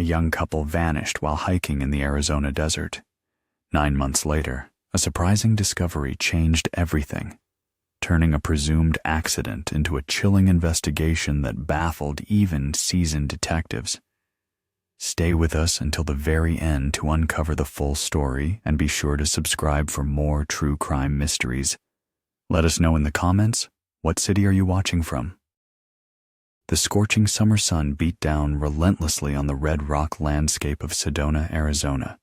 a young couple vanished while hiking in the Arizona desert. 9 months later, a surprising discovery changed everything, turning a presumed accident into a chilling investigation that baffled even seasoned detectives. Stay with us until the very end to uncover the full story, and be sure to subscribe for more true crime mysteries. Let us know in the comments, what city are you watching from? The scorching summer sun beat down relentlessly on the red rock landscape of Sedona, Arizona.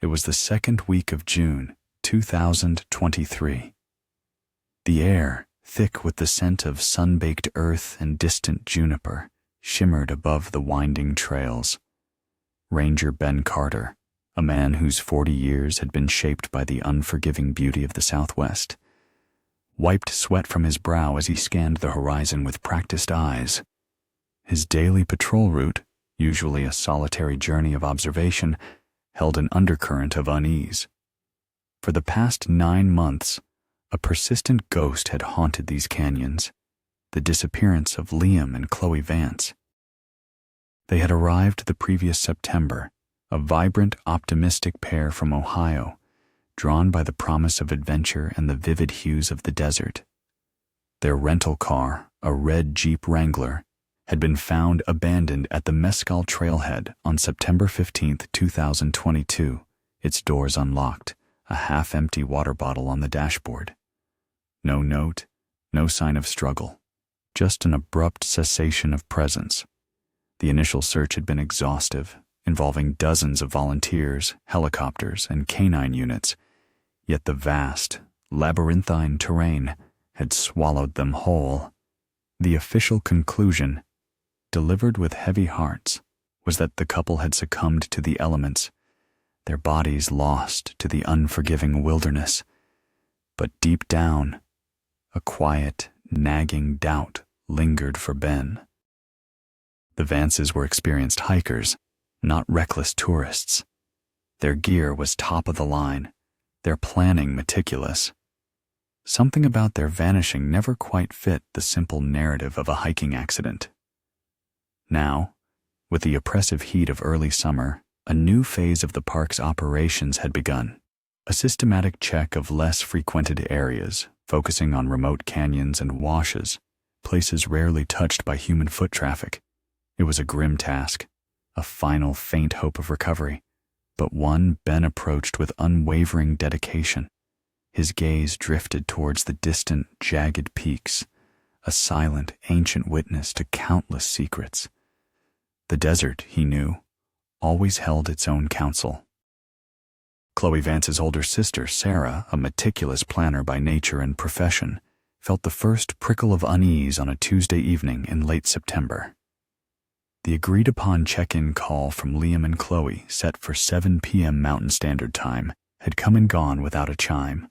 It was the second week of June, 2023. The air, thick with the scent of sun-baked earth and distant juniper, shimmered above the winding trails. Ranger Ben Carter, a man whose 40 years had been shaped by the unforgiving beauty of the Southwest, wiped sweat from his brow as he scanned the horizon with practiced eyes. His daily patrol route, usually a solitary journey of observation, held an undercurrent of unease. For the past 9 months, a persistent ghost had haunted these canyons, the disappearance of Liam and Chloe Vance. They had arrived the previous September, a vibrant, optimistic pair from Ohio, drawn by the promise of adventure and the vivid hues of the desert. Their rental car, a red Jeep Wrangler, had been found abandoned at the Mescal Trailhead on September 15, 2022, its doors unlocked, a half-empty water bottle on the dashboard. No note, no sign of struggle, just an abrupt cessation of presence. The initial search had been exhaustive, involving dozens of volunteers, helicopters, and canine units, yet the vast, labyrinthine terrain had swallowed them whole. The official conclusion, delivered with heavy hearts, was that the couple had succumbed to the elements, their bodies lost to the unforgiving wilderness. But deep down, a quiet, nagging doubt lingered for Ben. The Vances were experienced hikers, not reckless tourists. Their gear was top of the line, their planning meticulous. Something about their vanishing never quite fit the simple narrative of a hiking accident. Now, with the oppressive heat of early summer, a new phase of the park's operations had begun, a systematic check of less frequented areas, focusing on remote canyons and washes, places rarely touched by human foot traffic. It was a grim task, a final faint hope of recovery, but one Ben approached with unwavering dedication. His gaze drifted towards the distant, jagged peaks, a silent, ancient witness to countless secrets. The desert, he knew, always held its own counsel. Chloe Vance's older sister, Sarah, a meticulous planner by nature and profession, felt the first prickle of unease on a Tuesday evening in late September. The agreed-upon check-in call from Liam and Chloe, set for 7 p.m. Mountain Standard Time, had come and gone without a chime.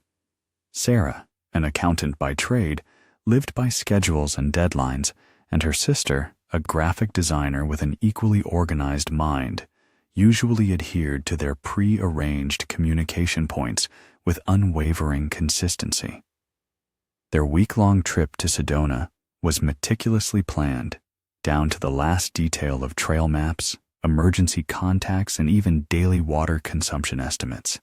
Sarah, an accountant by trade, lived by schedules and deadlines, and her sister, a graphic designer with an equally organized mind, usually adhered to their pre-arranged communication points with unwavering consistency. Their week-long trip to Sedona was meticulously planned, down to the last detail of trail maps, emergency contacts, and even daily water consumption estimates.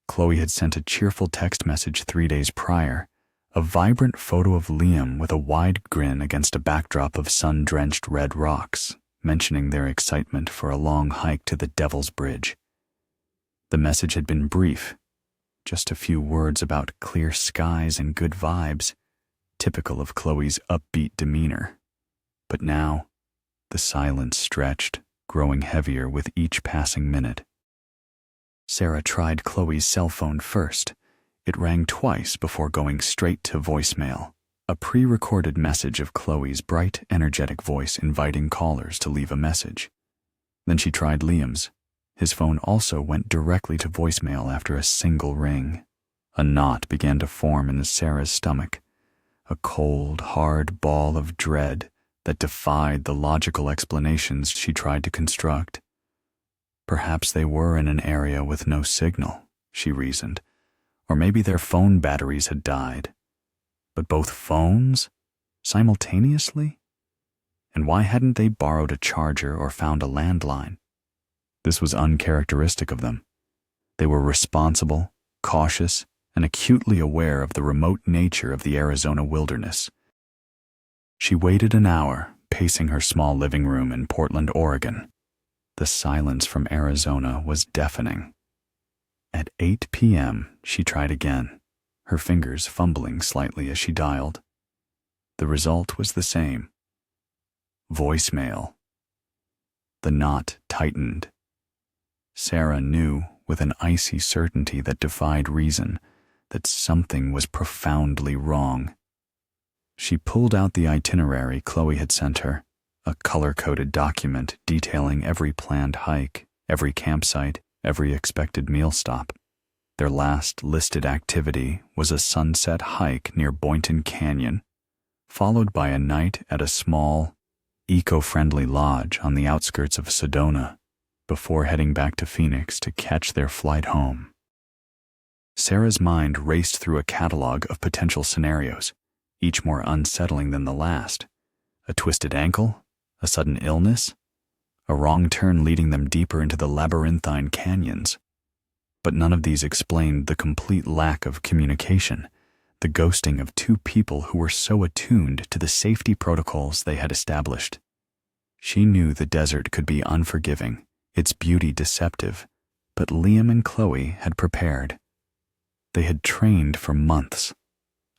Chloe had sent a cheerful text message 3 days prior, a vibrant photo of Liam with a wide grin against a backdrop of sun-drenched red rocks, mentioning their excitement for a long hike to the Devil's Bridge. The message had been brief, just a few words about clear skies and good vibes, typical of Chloe's upbeat demeanor. But now, the silence stretched, growing heavier with each passing minute. Sarah tried Chloe's cell phone first. It rang twice before going straight to voicemail, a pre-recorded message of Chloe's bright, energetic voice inviting callers to leave a message. Then she tried Liam's. His phone also went directly to voicemail after a single ring. A knot began to form in Sarah's stomach, a cold, hard ball of dread that defied the logical explanations she tried to construct. Perhaps they were in an area with no signal, she reasoned, or maybe their phone batteries had died. But both phones? Simultaneously? And why hadn't they borrowed a charger or found a landline, This was uncharacteristic of them. They were responsible, cautious, and acutely aware of the remote nature of the Arizona wilderness. She waited an hour, pacing her small living room in Portland, Oregon. The silence from Arizona was deafening. At 8 p.m., she tried again, her fingers fumbling slightly as she dialed. The result was the same. Voicemail. The knot tightened. Sarah knew, with an icy certainty that defied reason, that something was profoundly wrong. She pulled out the itinerary Chloe had sent her, a color-coded document detailing every planned hike, every campsite, every expected meal stop. Their last listed activity was a sunset hike near Boynton Canyon, followed by a night at a small, eco-friendly lodge on the outskirts of Sedona, before heading back to Phoenix to catch their flight home. Sarah's mind raced through a catalog of potential scenarios, each more unsettling than the last. A twisted ankle, a sudden illness, a wrong turn leading them deeper into the labyrinthine canyons. But none of these explained the complete lack of communication, the ghosting of two people who were so attuned to the safety protocols they had established. She knew the desert could be unforgiving, its beauty deceptive, but Liam and Chloe had prepared. They had trained for months,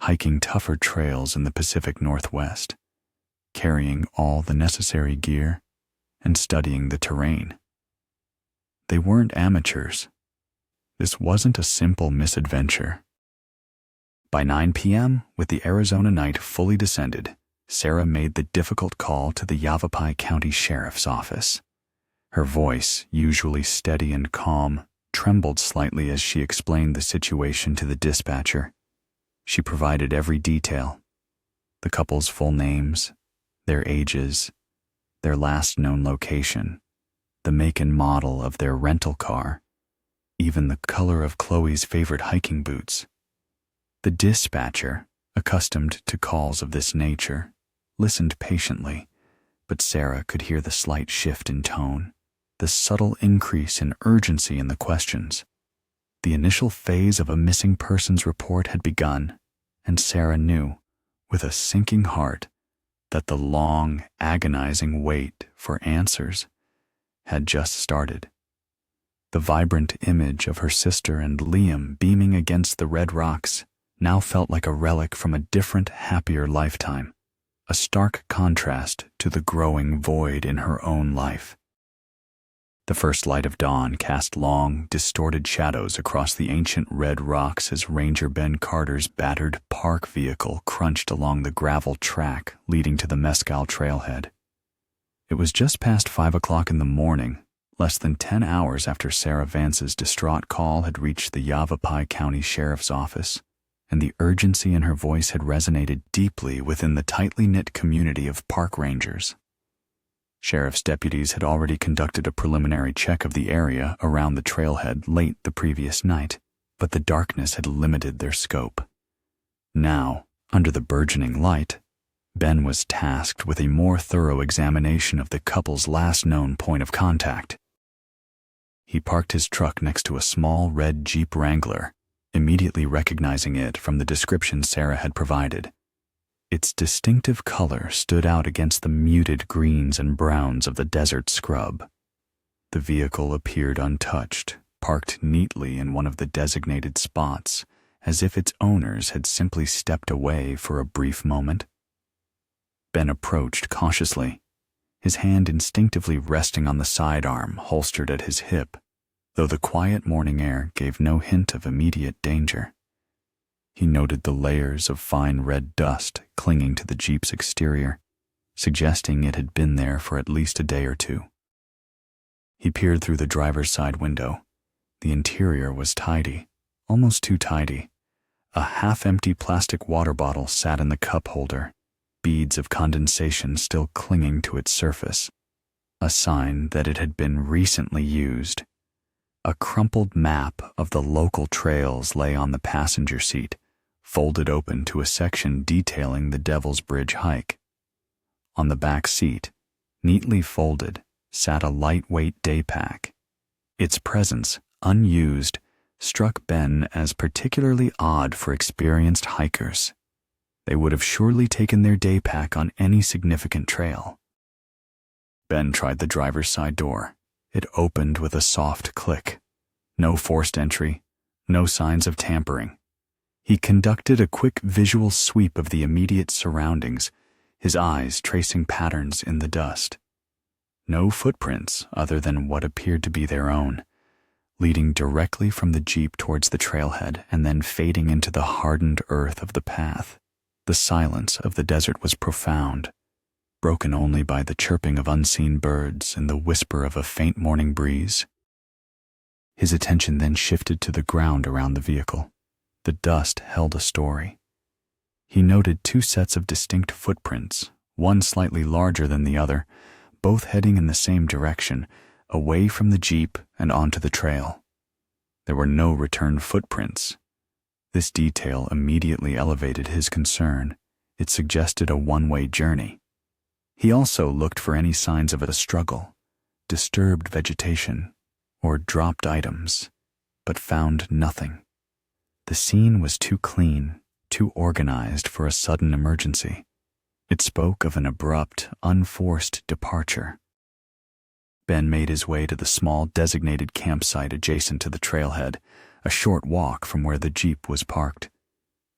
hiking tougher trails in the Pacific Northwest, carrying all the necessary gear, and studying the terrain. They weren't amateurs. This wasn't a simple misadventure. By 9 p.m., with the Arizona night fully descended, Sarah made the difficult call to the Yavapai County Sheriff's Office. Her voice, usually steady and calm, trembled slightly as she explained the situation to the dispatcher. She provided every detail: the couple's full names, their ages, their last known location, the make and model of their rental car, even the color of Chloe's favorite hiking boots. The dispatcher, accustomed to calls of this nature, listened patiently, but Sarah could hear the slight shift in tone, the subtle increase in urgency in the questions. The initial phase of a missing persons report had begun, and Sarah knew, with a sinking heart, that the long, agonizing wait for answers had just started. The vibrant image of her sister and Liam beaming against the red rocks now felt like a relic from a different, happier lifetime, a stark contrast to the growing void in her own life. The first light of dawn cast long, distorted shadows across the ancient red rocks as Ranger Ben Carter's battered park vehicle crunched along the gravel track leading to the Mescal trailhead. It was just past 5 o'clock in the morning, less than 10 hours after Sarah Vance's distraught call had reached the Yavapai County Sheriff's Office, and the urgency in her voice had resonated deeply within the tightly knit community of park rangers. Sheriff's deputies had already conducted a preliminary check of the area around the trailhead late the previous night, but the darkness had limited their scope. Now, under the burgeoning light, Ben was tasked with a more thorough examination of the couple's last known point of contact. He parked his truck next to a small red Jeep Wrangler, immediately recognizing it from the description Sarah had provided. Its distinctive color stood out against the muted greens and browns of the desert scrub. The vehicle appeared untouched, parked neatly in one of the designated spots, as if its owners had simply stepped away for a brief moment. Ben approached cautiously, his hand instinctively resting on the sidearm holstered at his hip, though the quiet morning air gave no hint of immediate danger. He noted the layers of fine red dust clinging to the Jeep's exterior, suggesting it had been there for at least a day or two. He peered through the driver's side window. The interior was tidy, almost too tidy. A half-empty plastic water bottle sat in the cup holder, beads of condensation still clinging to its surface, a sign that it had been recently used. A crumpled map of the local trails lay on the passenger seat, folded open to a section detailing the Devil's Bridge hike. On the back seat, neatly folded, sat a lightweight day pack, Its presence, unused, struck Ben as particularly odd for experienced hikers. They would have surely taken their day pack on any significant trail. Ben tried the driver's side door. It opened with a soft click. No forced entry, no signs of tampering. He conducted a quick visual sweep of the immediate surroundings, his eyes tracing patterns in the dust. No footprints other than what appeared to be their own, leading directly from the Jeep towards the trailhead and then fading into the hardened earth of the path. The silence of the desert was profound, broken only by the chirping of unseen birds and the whisper of a faint morning breeze. His attention then shifted to the ground around the vehicle. The dust held a story. He noted two sets of distinct footprints, one slightly larger than the other, both heading in the same direction, away from the Jeep and onto the trail. There were no return footprints. This detail immediately elevated his concern. It suggested a one-way journey. He also looked for any signs of a struggle, disturbed vegetation, or dropped items, but found nothing. The scene was too clean, too organized for a sudden emergency. It spoke of an abrupt, unforced departure. Ben made his way to the small designated campsite adjacent to the trailhead, a short walk from where the Jeep was parked.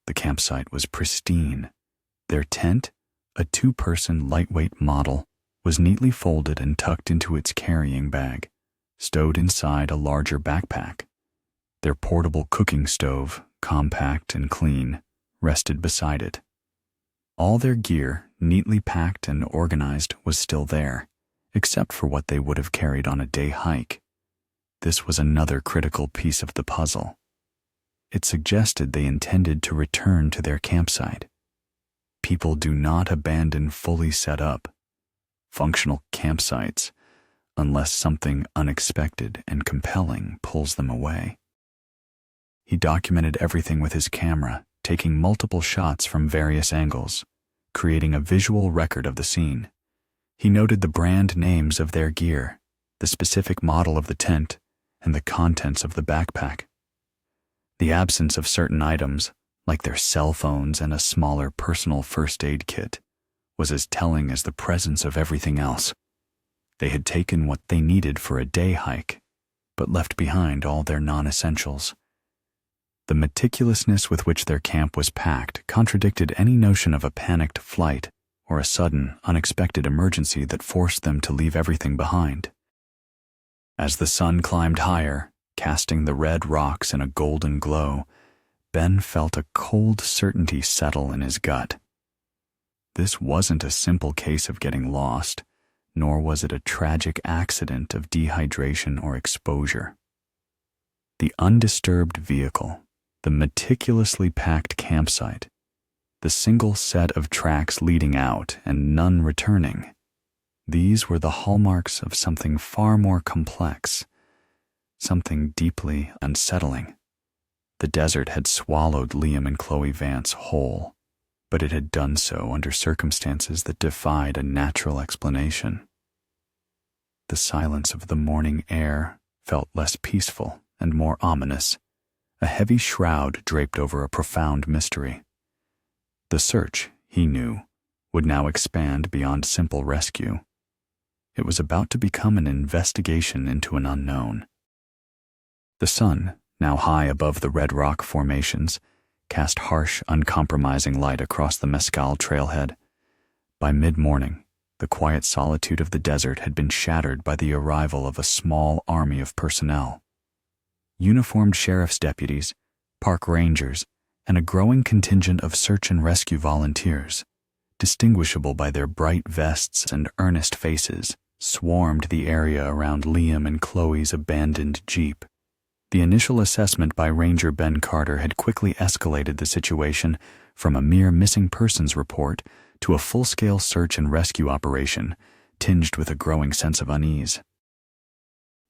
The campsite was pristine. Their tent, a two-person lightweight model, was neatly folded and tucked into its carrying bag, stowed inside a larger backpack. Their portable cooking stove, compact and clean, rested beside it. All their gear, neatly packed and organized, was still there, except for what they would have carried on a day hike. This was another critical piece of the puzzle. It suggested they intended to return to their campsite. People do not abandon fully set up, functional campsites unless something unexpected and compelling pulls them away. He documented everything with his camera, taking multiple shots from various angles, creating a visual record of the scene. He noted the brand names of their gear, the specific model of the tent, and the contents of the backpack. The absence of certain items, like their cell phones and a smaller personal first aid kit, was as telling as the presence of everything else. They had taken what they needed for a day hike, but left behind all their non-essentials. The meticulousness with which their camp was packed contradicted any notion of a panicked flight or a sudden, unexpected emergency that forced them to leave everything behind. As the sun climbed higher, casting the red rocks in a golden glow, Ben felt a cold certainty settle in his gut. This wasn't a simple case of getting lost, nor was it a tragic accident of dehydration or exposure. The undisturbed vehicle, the meticulously packed campsite, the single set of tracks leading out and none returning, these were the hallmarks of something far more complex, something deeply unsettling. The desert had swallowed Liam and Chloe Vance whole, but it had done so under circumstances that defied a natural explanation. The silence of the morning air felt less peaceful and more ominous, a heavy shroud draped over a profound mystery. The search, he knew, would now expand beyond simple rescue. It was about to become an investigation into an unknown. The sun, now high above the red rock formations, cast harsh, uncompromising light across the Mescal trailhead. By mid-morning, the quiet solitude of the desert had been shattered by the arrival of a small army of personnel. Uniformed sheriff's deputies, park rangers, and a growing contingent of search and rescue volunteers, distinguishable by their bright vests and earnest faces, swarmed the area around Liam and Chloe's abandoned Jeep. The initial assessment by Ranger Ben Carter had quickly escalated the situation from a mere missing persons report to a full-scale search and rescue operation, tinged with a growing sense of unease.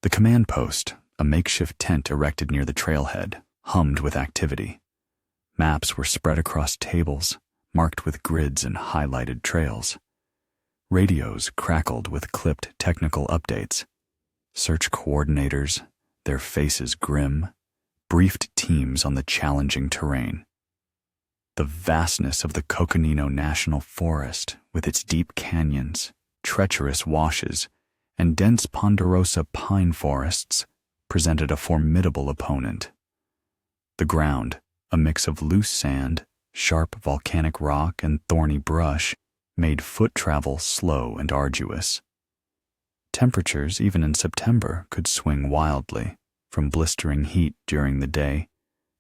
The command post, a makeshift tent erected near the trailhead, hummed with activity. Maps were spread across tables, marked with grids and highlighted trails. Radios crackled with clipped technical updates. Search coordinators, their faces grim, briefed teams on the challenging terrain. The vastness of the Coconino National Forest, with its deep canyons, treacherous washes, and dense ponderosa pine forests, presented a formidable opponent. The ground, a mix of loose sand, sharp volcanic rock, and thorny brush, made foot travel slow and arduous. Temperatures, even in September, could swing wildly, from blistering heat during the day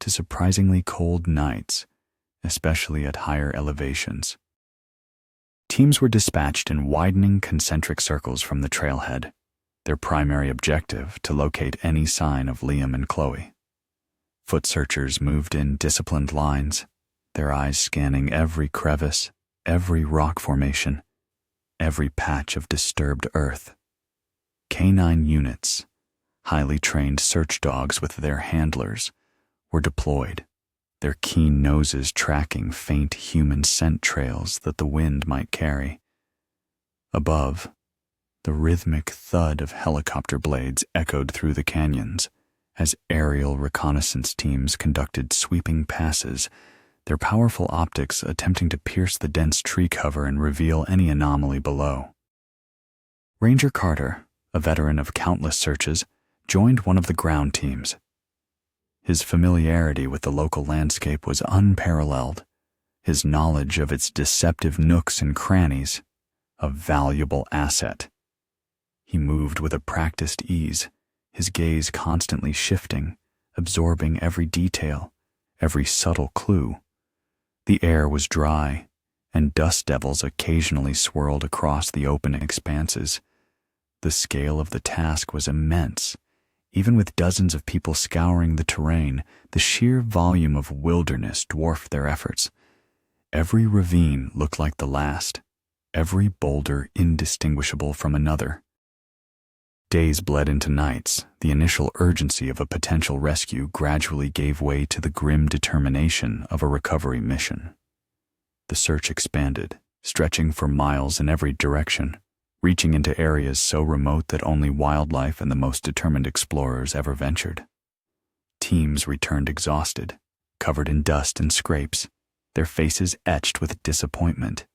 to surprisingly cold nights, especially at higher elevations. Teams were dispatched in widening concentric circles from the trailhead, their primary objective to locate any sign of Liam and Chloe. Foot searchers moved in disciplined lines, their eyes scanning every crevice, every rock formation, every patch of disturbed earth. Canine units, highly trained search dogs with their handlers, were deployed, their keen noses tracking faint human scent trails that the wind might carry. Above, the rhythmic thud of helicopter blades echoed through the canyons as aerial reconnaissance teams conducted sweeping passes, their powerful optics attempting to pierce the dense tree cover and reveal any anomaly below. Ranger Carter, a veteran of countless searches, joined one of the ground teams. His familiarity with the local landscape was unparalleled, his knowledge of its deceptive nooks and crannies a valuable asset. He moved with a practiced ease, his gaze constantly shifting, absorbing every detail, every subtle clue. The air was dry, and dust devils occasionally swirled across the open expanses. The scale of the task was immense. Even with dozens of people scouring the terrain, the sheer volume of wilderness dwarfed their efforts. Every ravine looked like the last, every boulder indistinguishable from another. Days bled into nights. The initial urgency of a potential rescue gradually gave way to the grim determination of a recovery mission. The search expanded, stretching for miles in every direction, reaching into areas so remote that only wildlife and the most determined explorers ever ventured. Teams returned exhausted, covered in dust and scrapes, their faces etched with disappointment.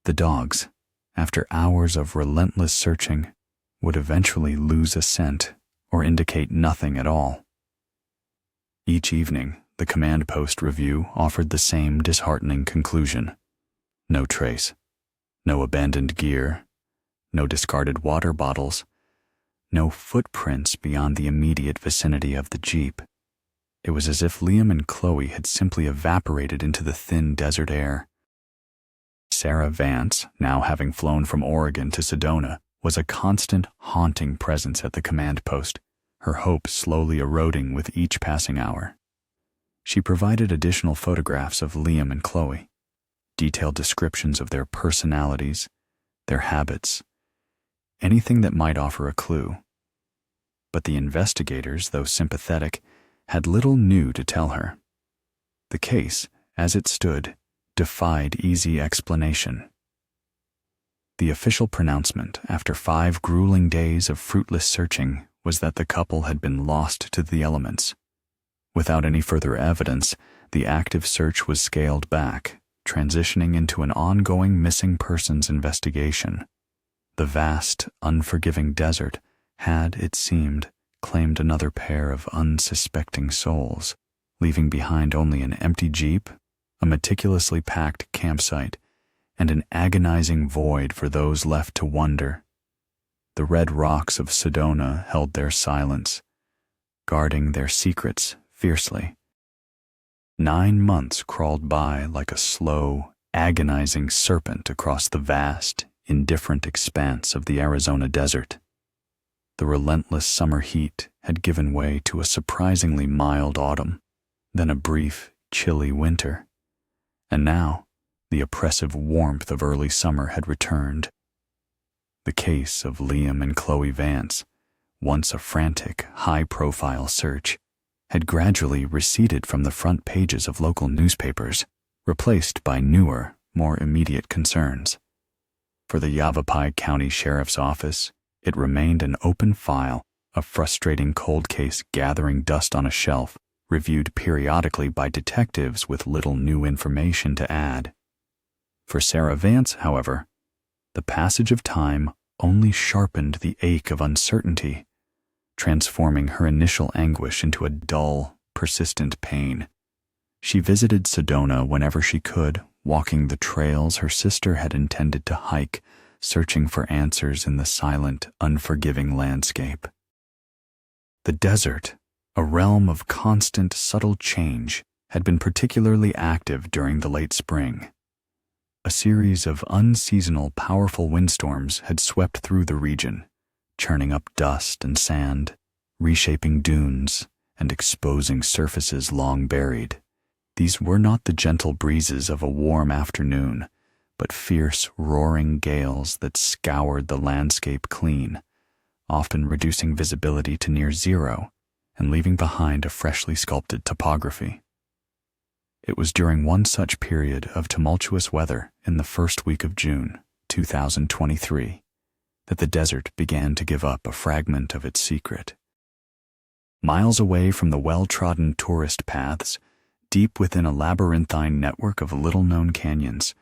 The dogs, after hours of relentless searching, would eventually lose a scent or indicate nothing at all. Each evening, the command post review offered the same disheartening conclusion. No trace. No abandoned gear, no discarded water bottles, no footprints beyond the immediate vicinity of the Jeep. It was as if Liam and Chloe had simply evaporated into the thin desert air. Sarah Vance, now having flown from Oregon to Sedona, was a constant, haunting presence at the command post, her hope slowly eroding with each passing hour. She provided additional photographs of Liam and Chloe, detailed descriptions of their personalities, their habits, anything that might offer a clue. But the investigators, though sympathetic, had little new to tell her. The case, as it stood, defied easy explanation. The official pronouncement, after 5 grueling days of fruitless searching, was that the couple had been lost to the elements. Without any further evidence, the active search was scaled back, transitioning into an ongoing missing persons investigation. The vast, unforgiving desert had, it seemed, claimed another pair of unsuspecting souls, leaving behind only an empty Jeep, a meticulously packed campsite, and an agonizing void for those left to wonder. The red rocks of Sedona held their silence, guarding their secrets fiercely. 9 months crawled by like a slow, agonizing serpent across the vast, indifferent expanse of the Arizona desert. The relentless summer heat had given way to a surprisingly mild autumn, then a brief, chilly winter. And now, the oppressive warmth of early summer had returned. The case of Liam and Chloe Vance, once a frantic, high-profile search, had gradually receded from the front pages of local newspapers, replaced by newer, more immediate concerns. For the Yavapai County Sheriff's Office, it remained an open file, a frustrating cold case gathering dust on a shelf, reviewed periodically by detectives with little new information to add. For Sarah Vance, however, the passage of time only sharpened the ache of uncertainty, transforming her initial anguish into a dull, persistent pain. She visited Sedona whenever she could, walking the trails her sister had intended to hike, searching for answers in the silent, unforgiving landscape. The desert, a realm of constant, subtle change, had been particularly active during the late spring. A series of unseasonal, powerful windstorms had swept through the region, churning up dust and sand, reshaping dunes, and exposing surfaces long buried. These were not the gentle breezes of a warm afternoon, but fierce, roaring gales that scoured the landscape clean, often reducing visibility to near zero and leaving behind a freshly sculpted topography. It was during one such period of tumultuous weather in the first week of June 2023 that the desert began to give up a fragment of its secret. Miles away from the well-trodden tourist paths, deep within a labyrinthine network of little-known canyons,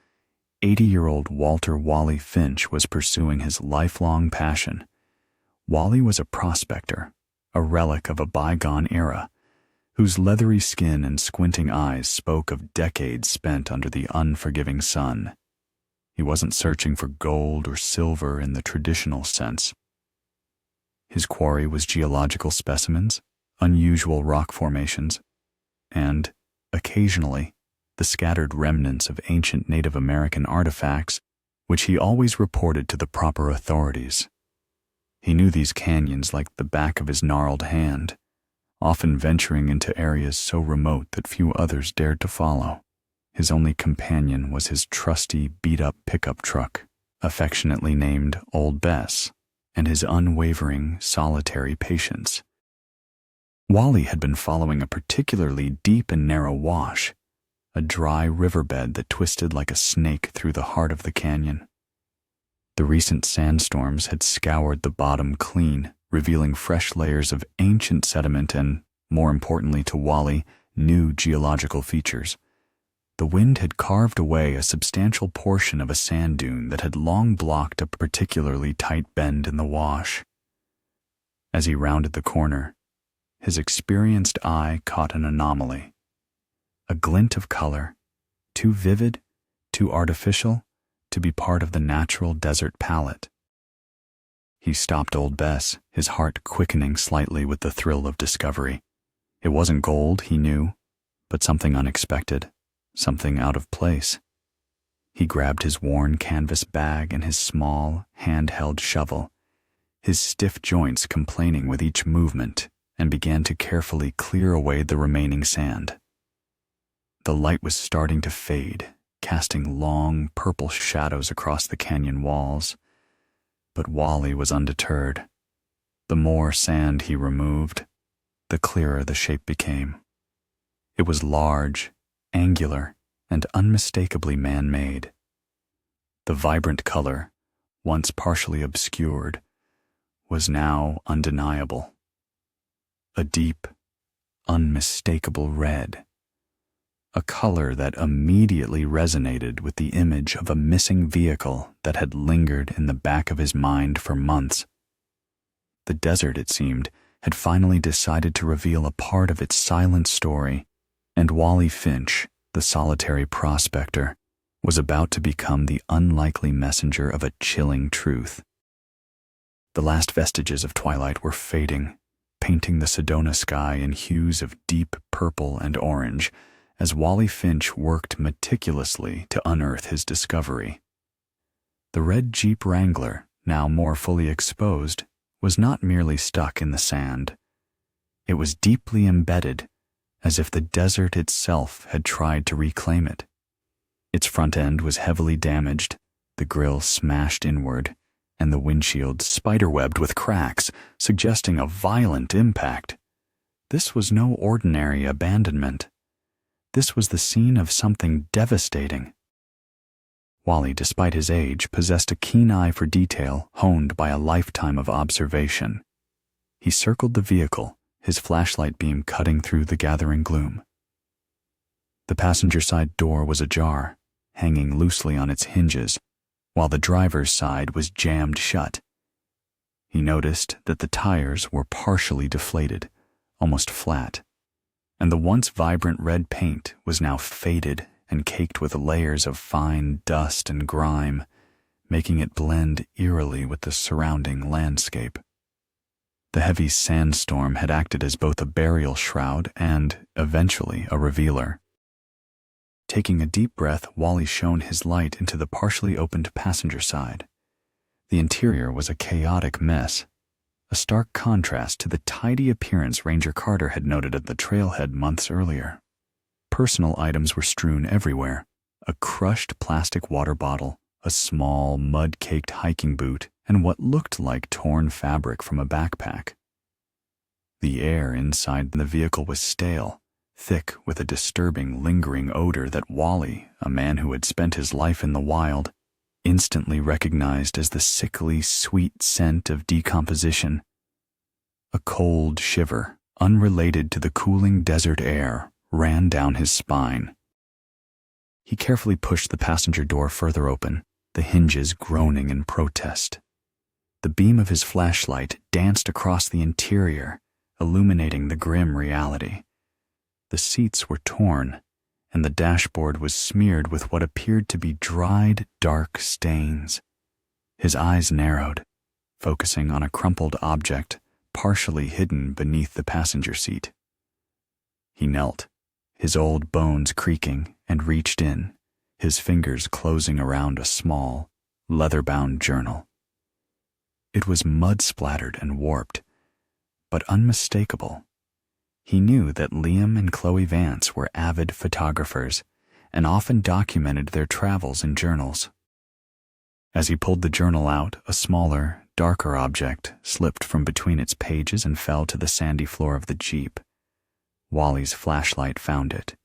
80-year-old Walter Wally Finch was pursuing his lifelong passion. Wally was a prospector, a relic of a bygone era, whose leathery skin and squinting eyes spoke of decades spent under the unforgiving sun. He wasn't searching for gold or silver in the traditional sense. His quarry was geological specimens, unusual rock formations, and, occasionally, the scattered remnants of ancient Native American artifacts, which he always reported to the proper authorities. He knew these canyons like the back of his gnarled hand, often venturing into areas so remote that few others dared to follow. His only companion was his trusty, beat-up pickup truck, affectionately named Old Bess, and his unwavering, solitary patience. Wally had been following a particularly deep and narrow wash, a dry riverbed that twisted like a snake through the heart of the canyon. The recent sandstorms had scoured the bottom clean, revealing fresh layers of ancient sediment and, more importantly to Wally, new geological features. The wind had carved away a substantial portion of a sand dune that had long blocked a particularly tight bend in the wash. As he rounded the corner, his experienced eye caught an anomaly. A glint of color, too vivid, too artificial, to be part of the natural desert palette. He stopped Old Bess, his heart quickening slightly with the thrill of discovery. It wasn't gold, he knew, but something unexpected, something out of place. He grabbed his worn canvas bag and his small, hand-held shovel, his stiff joints complaining with each movement, and began to carefully clear away the remaining sand. The light was starting to fade, casting long, purple shadows across the canyon walls. But Wally was undeterred. The more sand he removed, the clearer the shape became. It was large, angular, and unmistakably man-made. The vibrant color, once partially obscured, was now undeniable. A deep, unmistakable red. A color that immediately resonated with the image of a missing vehicle that had lingered in the back of his mind for months. The desert, it seemed, had finally decided to reveal a part of its silent story, and Wally Finch, the solitary prospector, was about to become the unlikely messenger of a chilling truth. The last vestiges of twilight were fading, painting the Sedona sky in hues of deep purple and orange, as Wally Finch worked meticulously to unearth his discovery. The red Jeep Wrangler, now more fully exposed, was not merely stuck in the sand. It was deeply embedded, as if the desert itself had tried to reclaim it. Its front end was heavily damaged, the grille smashed inward, and the windshield spiderwebbed with cracks, suggesting a violent impact. This was no ordinary abandonment. This was the scene of something devastating. Wally, despite his age, possessed a keen eye for detail honed by a lifetime of observation. He circled the vehicle, his flashlight beam cutting through the gathering gloom. The passenger side door was ajar, hanging loosely on its hinges, while the driver's side was jammed shut. He noticed that the tires were partially deflated, almost flat, and the once vibrant red paint was now faded and caked with layers of fine dust and grime, making it blend eerily with the surrounding landscape. The heavy sandstorm had acted as both a burial shroud and, eventually, a revealer. Taking a deep breath, Wally shone his light into the partially opened passenger side. The interior was a chaotic mess, a stark contrast to the tidy appearance Ranger Carter had noted at the trailhead months earlier. Personal items were strewn everywhere: a crushed plastic water bottle, a small, mud-caked hiking boot, and what looked like torn fabric from a backpack. The air inside the vehicle was stale, thick with a disturbing, lingering odor that Wally, a man who had spent his life in the wild, instantly recognized as the sickly, sweet scent of decomposition. A cold shiver, unrelated to the cooling desert air, ran down his spine. He carefully pushed the passenger door further open, the hinges groaning in protest. The beam of his flashlight danced across the interior, illuminating the grim reality. The seats were torn, and the dashboard was smeared with what appeared to be dried, dark stains. His eyes narrowed, focusing on a crumpled object partially hidden beneath the passenger seat. He knelt, his old bones creaking, and reached in, his fingers closing around a small, leather-bound journal. It was mud-splattered and warped, but unmistakable. He knew that Liam and Chloe Vance were avid photographers and often documented their travels in journals. As he pulled the journal out, a smaller, darker object slipped from between its pages and fell to the sandy floor of the Jeep. Wally's flashlight found it.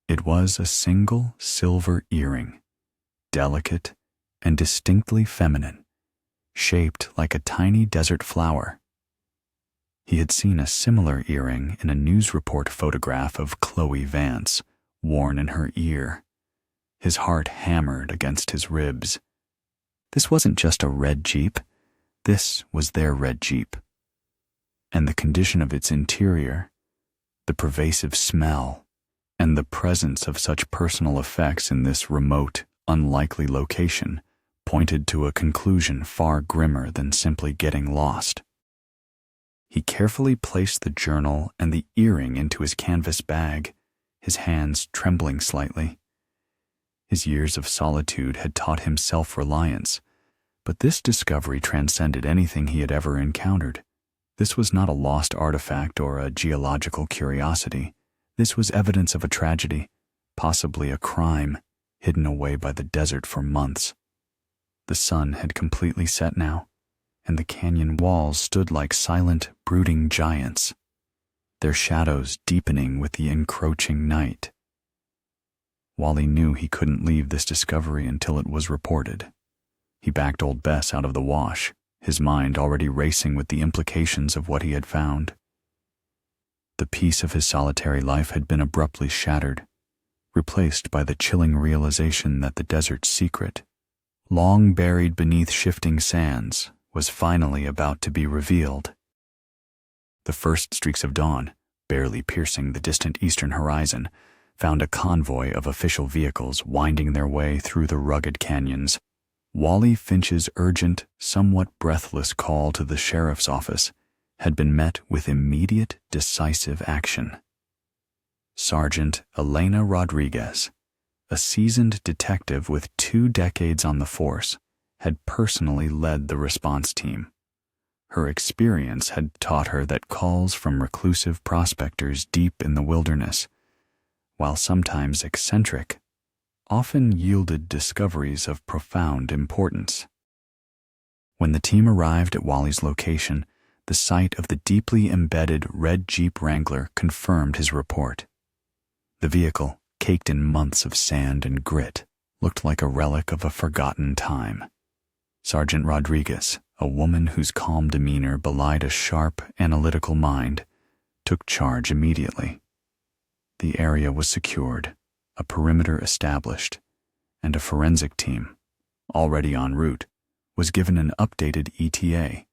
It was a single silver earring, delicate and distinctly feminine, shaped like a tiny desert flower. He had seen a similar earring in a news report photograph of Chloe Vance, worn in her ear. His heart hammered against his ribs. This wasn't just a red Jeep. This was their red Jeep. And the condition of its interior, the pervasive smell, and the presence of such personal effects in this remote, unlikely location pointed to a conclusion far grimmer than simply getting lost. He carefully placed the journal and the earring into his canvas bag, his hands trembling slightly. His years of solitude had taught him self-reliance, but this discovery transcended anything he had ever encountered. This was not a lost artifact or a geological curiosity. This was evidence of a tragedy, possibly a crime, hidden away by the desert for months. The sun had completely set now, and the canyon walls stood like silent, brooding giants, their shadows deepening with the encroaching night. Wally knew he couldn't leave this discovery until it was reported. He backed old Bess out of the wash, his mind already racing with the implications of what he had found. The peace of his solitary life had been abruptly shattered, replaced by the chilling realization that the desert's secret, long buried beneath shifting sands, was finally about to be revealed. The first streaks of dawn, barely piercing the distant eastern horizon, found a convoy of official vehicles winding their way through the rugged canyons. Wally Finch's urgent, somewhat breathless call to the sheriff's office had been met with immediate, decisive action. Sergeant Elena Rodriguez, a seasoned detective with 2 decades on the force, had personally led the response team. Her experience had taught her that calls from reclusive prospectors deep in the wilderness, while sometimes eccentric, often yielded discoveries of profound importance. When the team arrived at Wally's location, the sight of the deeply embedded red Jeep Wrangler confirmed his report. The vehicle, caked in months of sand and grit, looked like a relic of a forgotten time. Sergeant Rodriguez, a woman whose calm demeanor belied a sharp, analytical mind, took charge immediately. The area was secured, a perimeter established, and a forensic team, already en route, was given an updated ETA.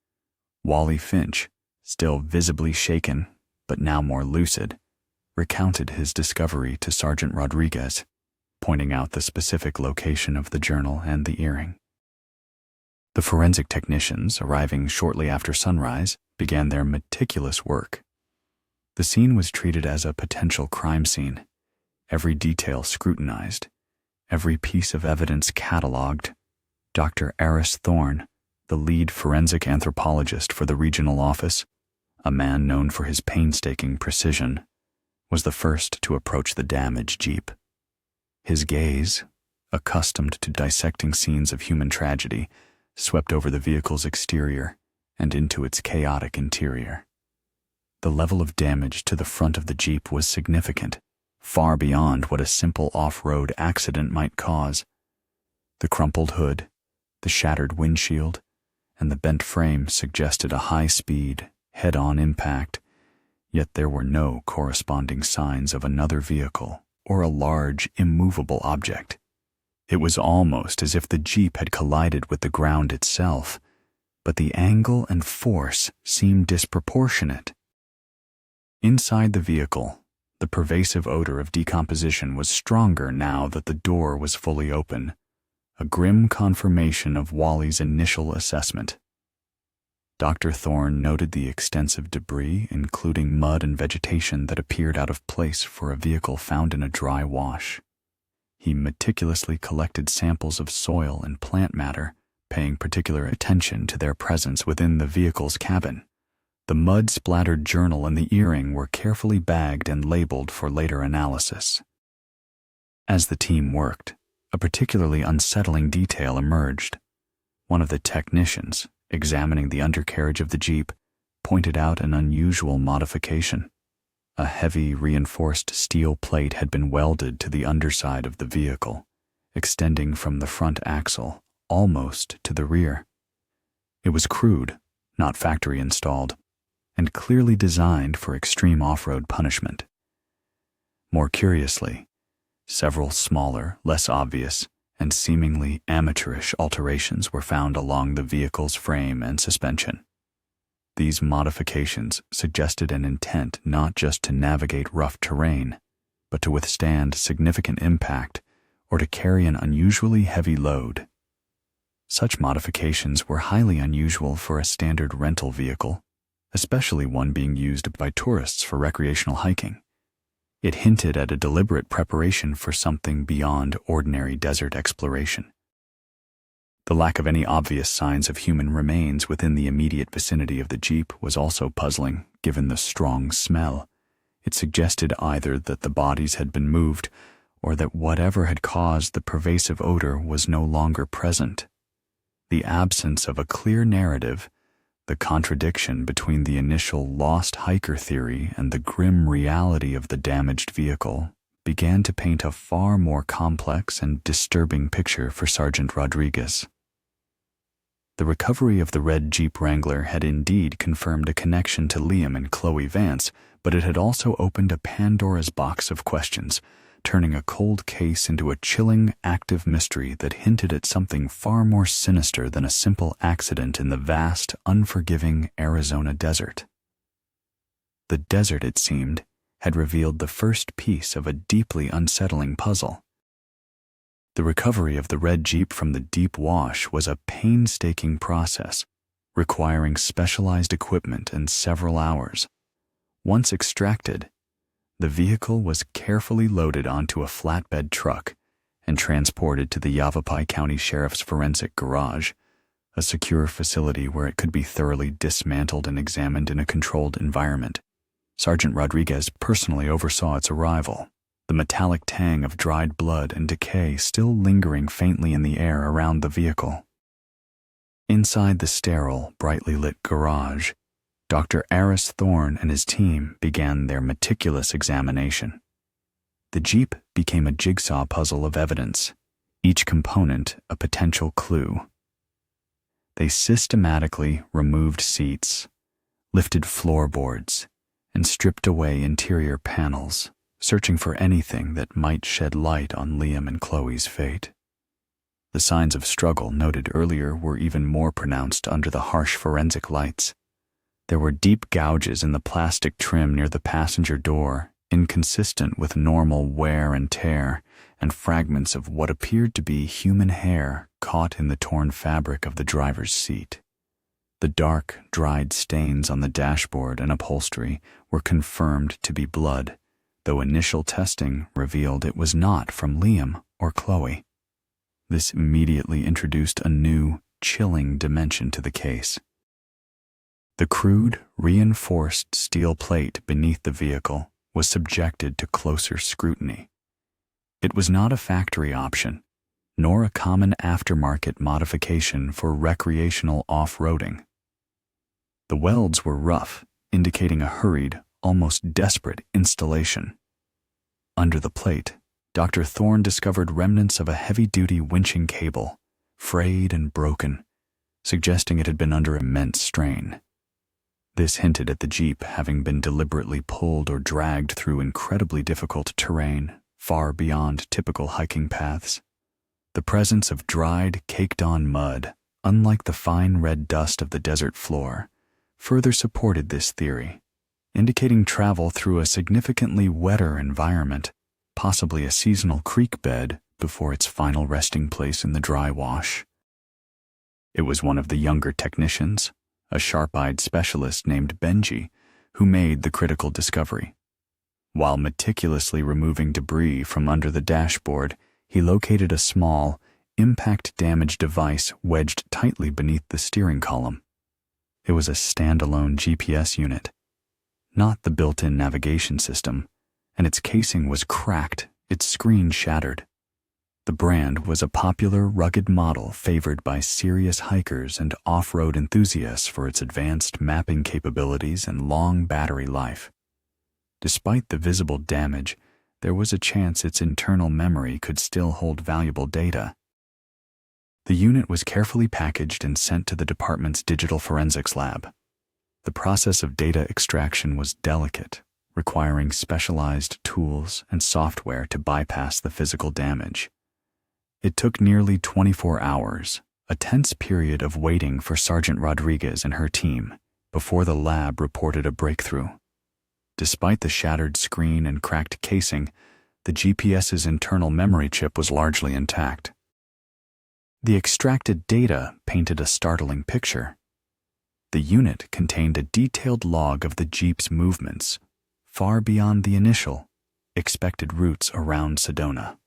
Wally Finch, still visibly shaken, but now more lucid, recounted his discovery to Sergeant Rodriguez, pointing out the specific location of the journal and the earring. The forensic technicians, arriving shortly after sunrise, began their meticulous work. The scene was treated as a potential crime scene, every detail scrutinized, every piece of evidence catalogued. Dr. Aris Thorne, the lead forensic anthropologist for the regional office, a man known for his painstaking precision, was the first to approach the damaged Jeep. His gaze, accustomed to dissecting scenes of human tragedy, swept over the vehicle's exterior and into its chaotic interior. The level of damage to the front of the Jeep was significant, far beyond what a simple off-road accident might cause. The crumpled hood, the shattered windshield, and the bent frame suggested a high-speed, head-on impact, yet there were no corresponding signs of another vehicle or a large, immovable object. It was almost as if the Jeep had collided with the ground itself, but the angle and force seemed disproportionate. Inside the vehicle, the pervasive odor of decomposition was stronger now that the door was fully open, a grim confirmation of Wally's initial assessment. Dr. Thorne noted the extensive debris, including mud and vegetation that appeared out of place for a vehicle found in a dry wash. He meticulously collected samples of soil and plant matter, paying particular attention to their presence within the vehicle's cabin. The mud-splattered journal and the earring were carefully bagged and labeled for later analysis. As the team worked, a particularly unsettling detail emerged. One of the technicians, examining the undercarriage of the Jeep, pointed out an unusual modification. A heavy, reinforced steel plate had been welded to the underside of the vehicle, extending from the front axle almost to the rear. It was crude, not factory installed, and clearly designed for extreme off-road punishment. More curiously, several smaller, less obvious, and seemingly amateurish alterations were found along the vehicle's frame and suspension. These modifications suggested an intent not just to navigate rough terrain, but to withstand significant impact or to carry an unusually heavy load. Such modifications were highly unusual for a standard rental vehicle, especially one being used by tourists for recreational hiking. It hinted at a deliberate preparation for something beyond ordinary desert exploration. The lack of any obvious signs of human remains within the immediate vicinity of the Jeep was also puzzling, given the strong smell. It suggested either that the bodies had been moved or that whatever had caused the pervasive odor was no longer present. The absence of a clear narrative, the contradiction between the initial lost hiker theory and the grim reality of the damaged vehicle, began to paint a far more complex and disturbing picture for Sergeant Rodriguez. The recovery of the red Jeep Wrangler had indeed confirmed a connection to Liam and Chloe Vance, but it had also opened a Pandora's box of questions, turning a cold case into a chilling, active mystery that hinted at something far more sinister than a simple accident in the vast, unforgiving Arizona desert. The desert, it seemed, had revealed the first piece of a deeply unsettling puzzle. The recovery of the red Jeep from the deep wash was a painstaking process, requiring specialized equipment and several hours. Once extracted, the vehicle was carefully loaded onto a flatbed truck and transported to the Yavapai County Sheriff's Forensic Garage, a secure facility where it could be thoroughly dismantled and examined in a controlled environment. Sergeant Rodriguez personally oversaw its arrival, the metallic tang of dried blood and decay still lingering faintly in the air around the vehicle. Inside the sterile, brightly lit garage, Dr. Aris Thorne and his team began their meticulous examination. The Jeep became a jigsaw puzzle of evidence, each component a potential clue. They systematically removed seats, lifted floorboards, and stripped away interior panels, searching for anything that might shed light on Liam and Chloe's fate. The signs of struggle noted earlier were even more pronounced under the harsh forensic lights. There were deep gouges in the plastic trim near the passenger door, inconsistent with normal wear and tear, and fragments of what appeared to be human hair caught in the torn fabric of the driver's seat. The dark, dried stains on the dashboard and upholstery were confirmed to be blood, though initial testing revealed it was not from Liam or Chloe. This immediately introduced a new, chilling dimension to the case. The crude, reinforced steel plate beneath the vehicle was subjected to closer scrutiny. It was not a factory option, nor a common aftermarket modification for recreational off-roading. The welds were rough, indicating a hurried, almost desperate installation. Under the plate, Dr. Thorne discovered remnants of a heavy-duty winching cable, frayed and broken, suggesting it had been under immense strain. This hinted at the Jeep having been deliberately pulled or dragged through incredibly difficult terrain, far beyond typical hiking paths. The presence of dried, caked-on mud, unlike the fine red dust of the desert floor, further supported this theory, indicating travel through a significantly wetter environment, possibly a seasonal creek bed before its final resting place in the dry wash. It was one of the younger technicians, a sharp-eyed specialist named Benji, who made the critical discovery. While meticulously removing debris from under the dashboard, he located a small, impact-damaged device wedged tightly beneath the steering column. It was a standalone GPS unit, not the built-in navigation system, and its casing was cracked, its screen shattered. The brand was a popular, rugged model favored by serious hikers and off-road enthusiasts for its advanced mapping capabilities and long battery life. Despite the visible damage, there was a chance its internal memory could still hold valuable data. The unit was carefully packaged and sent to the department's digital forensics lab. The process of data extraction was delicate, requiring specialized tools and software to bypass the physical damage. It took nearly 24 hours, a tense period of waiting for Sergeant Rodriguez and her team, before the lab reported a breakthrough. Despite the shattered screen and cracked casing, the GPS's internal memory chip was largely intact. The extracted data painted a startling picture. The unit contained a detailed log of the Jeep's movements, far beyond the initial, expected routes around Sedona.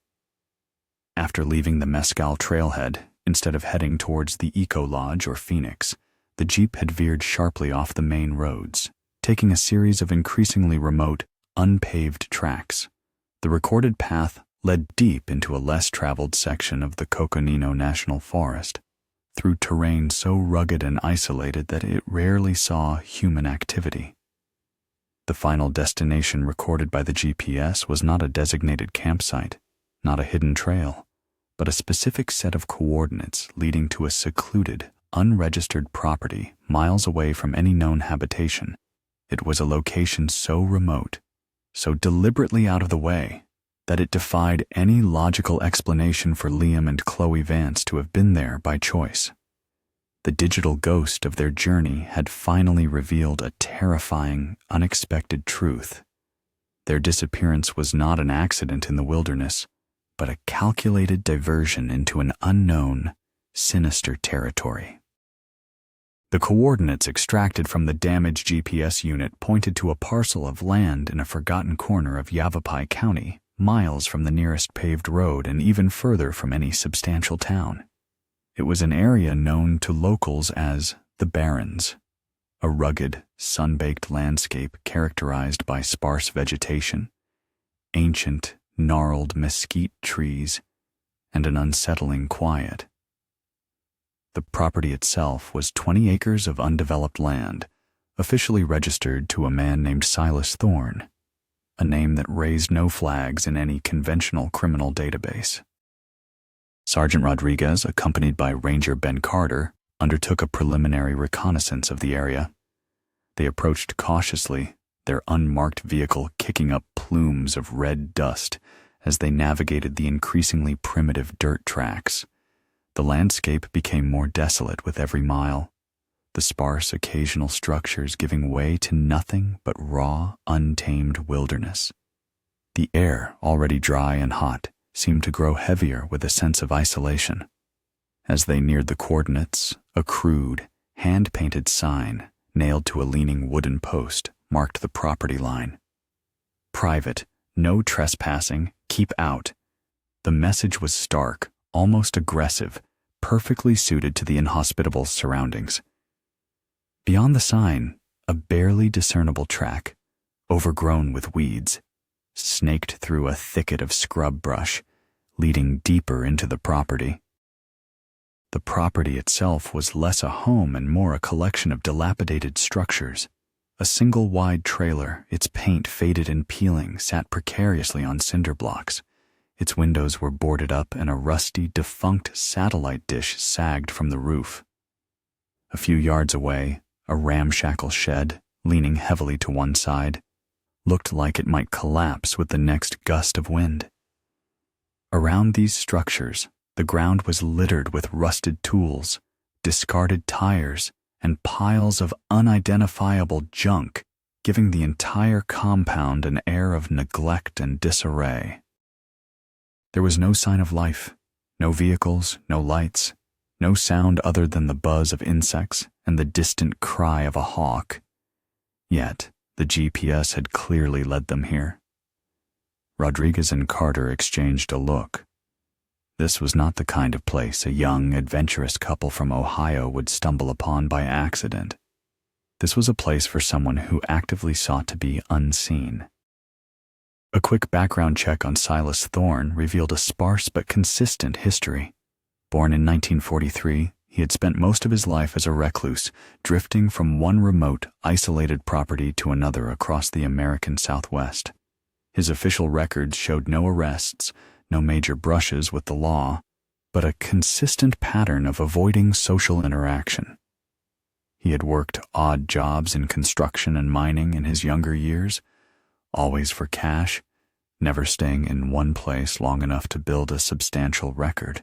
After leaving the Mescal trailhead, instead of heading towards the Eco Lodge or Phoenix, the Jeep had veered sharply off the main roads, taking a series of increasingly remote, unpaved tracks. The recorded path led deep into a less-traveled section of the Coconino National Forest, through terrain so rugged and isolated that it rarely saw human activity. The final destination recorded by the GPS was not a designated campsite, not a hidden trail, but a specific set of coordinates leading to a secluded, unregistered property miles away from any known habitation. It was a location so remote, so deliberately out of the way, that it defied any logical explanation for Liam and Chloe Vance to have been there by choice. The digital ghost of their journey had finally revealed a terrifying, unexpected truth. Their disappearance was not an accident in the wilderness, but a calculated diversion into an unknown, sinister territory. The coordinates extracted from the damaged GPS unit pointed to a parcel of land in a forgotten corner of Yavapai County, miles from the nearest paved road and even further from any substantial town. It was an area known to locals as the Barrens, a rugged, sun-baked landscape characterized by sparse vegetation, ancient, gnarled mesquite trees, and an unsettling quiet. The property itself was 20 acres of undeveloped land, officially registered to a man named Silas Thorne, a name that raised no flags in any conventional criminal database. Sergeant Rodriguez, accompanied by Ranger Ben Carter, undertook a preliminary reconnaissance of the area. They approached cautiously, their unmarked vehicle kicking up plumes of red dust as they navigated the increasingly primitive dirt tracks. The landscape became more desolate with every mile, the sparse occasional structures giving way to nothing but raw, untamed wilderness. The air, already dry and hot, seemed to grow heavier with a sense of isolation. As they neared the coordinates, a crude, hand-painted sign nailed to a leaning wooden post marked the property line. Private, no trespassing, keep out. The message was stark, almost aggressive, perfectly suited to the inhospitable surroundings. Beyond the sign, a barely discernible track, overgrown with weeds, snaked through a thicket of scrub brush, leading deeper into the property. The property itself was less a home and more a collection of dilapidated structures. A single wide trailer, its paint faded and peeling, sat precariously on cinder blocks. Its windows were boarded up and a rusty, defunct satellite dish sagged from the roof. A few yards away, a ramshackle shed, leaning heavily to one side, looked like it might collapse with the next gust of wind. Around these structures, the ground was littered with rusted tools, discarded tires, and piles of unidentifiable junk, giving the entire compound an air of neglect and disarray. There was no sign of life, no vehicles, no lights, no sound other than the buzz of insects and the distant cry of a hawk. Yet, the GPS had clearly led them here. Rodriguez and Carter exchanged a look. This was not the kind of place a young, adventurous couple from Ohio would stumble upon by accident. This was a place for someone who actively sought to be unseen. A quick background check on Silas Thorne revealed a sparse but consistent history. Born in 1943, he had spent most of his life as a recluse, drifting from one remote, isolated property to another across the American Southwest. His official records showed no arrests, no major brushes with the law, but a consistent pattern of avoiding social interaction. He had worked odd jobs in construction and mining in his younger years, always for cash, never staying in one place long enough to build a substantial record.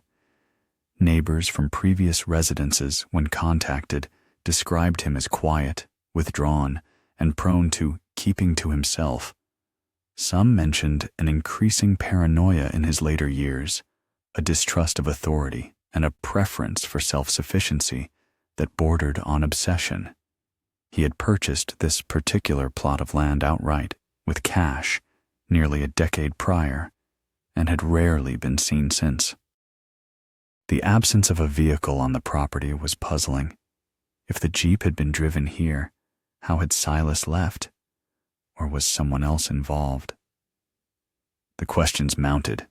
Neighbors from previous residences, when contacted, described him as quiet, withdrawn, and prone to keeping to himself. Some mentioned an increasing paranoia in his later years, a distrust of authority, and a preference for self-sufficiency that bordered on obsession. He had purchased this particular plot of land outright, with cash, nearly a decade prior, and had rarely been seen since. The absence of a vehicle on the property was puzzling. If the Jeep had been driven here, how had Silas left? Or was someone else involved? The questions mounted.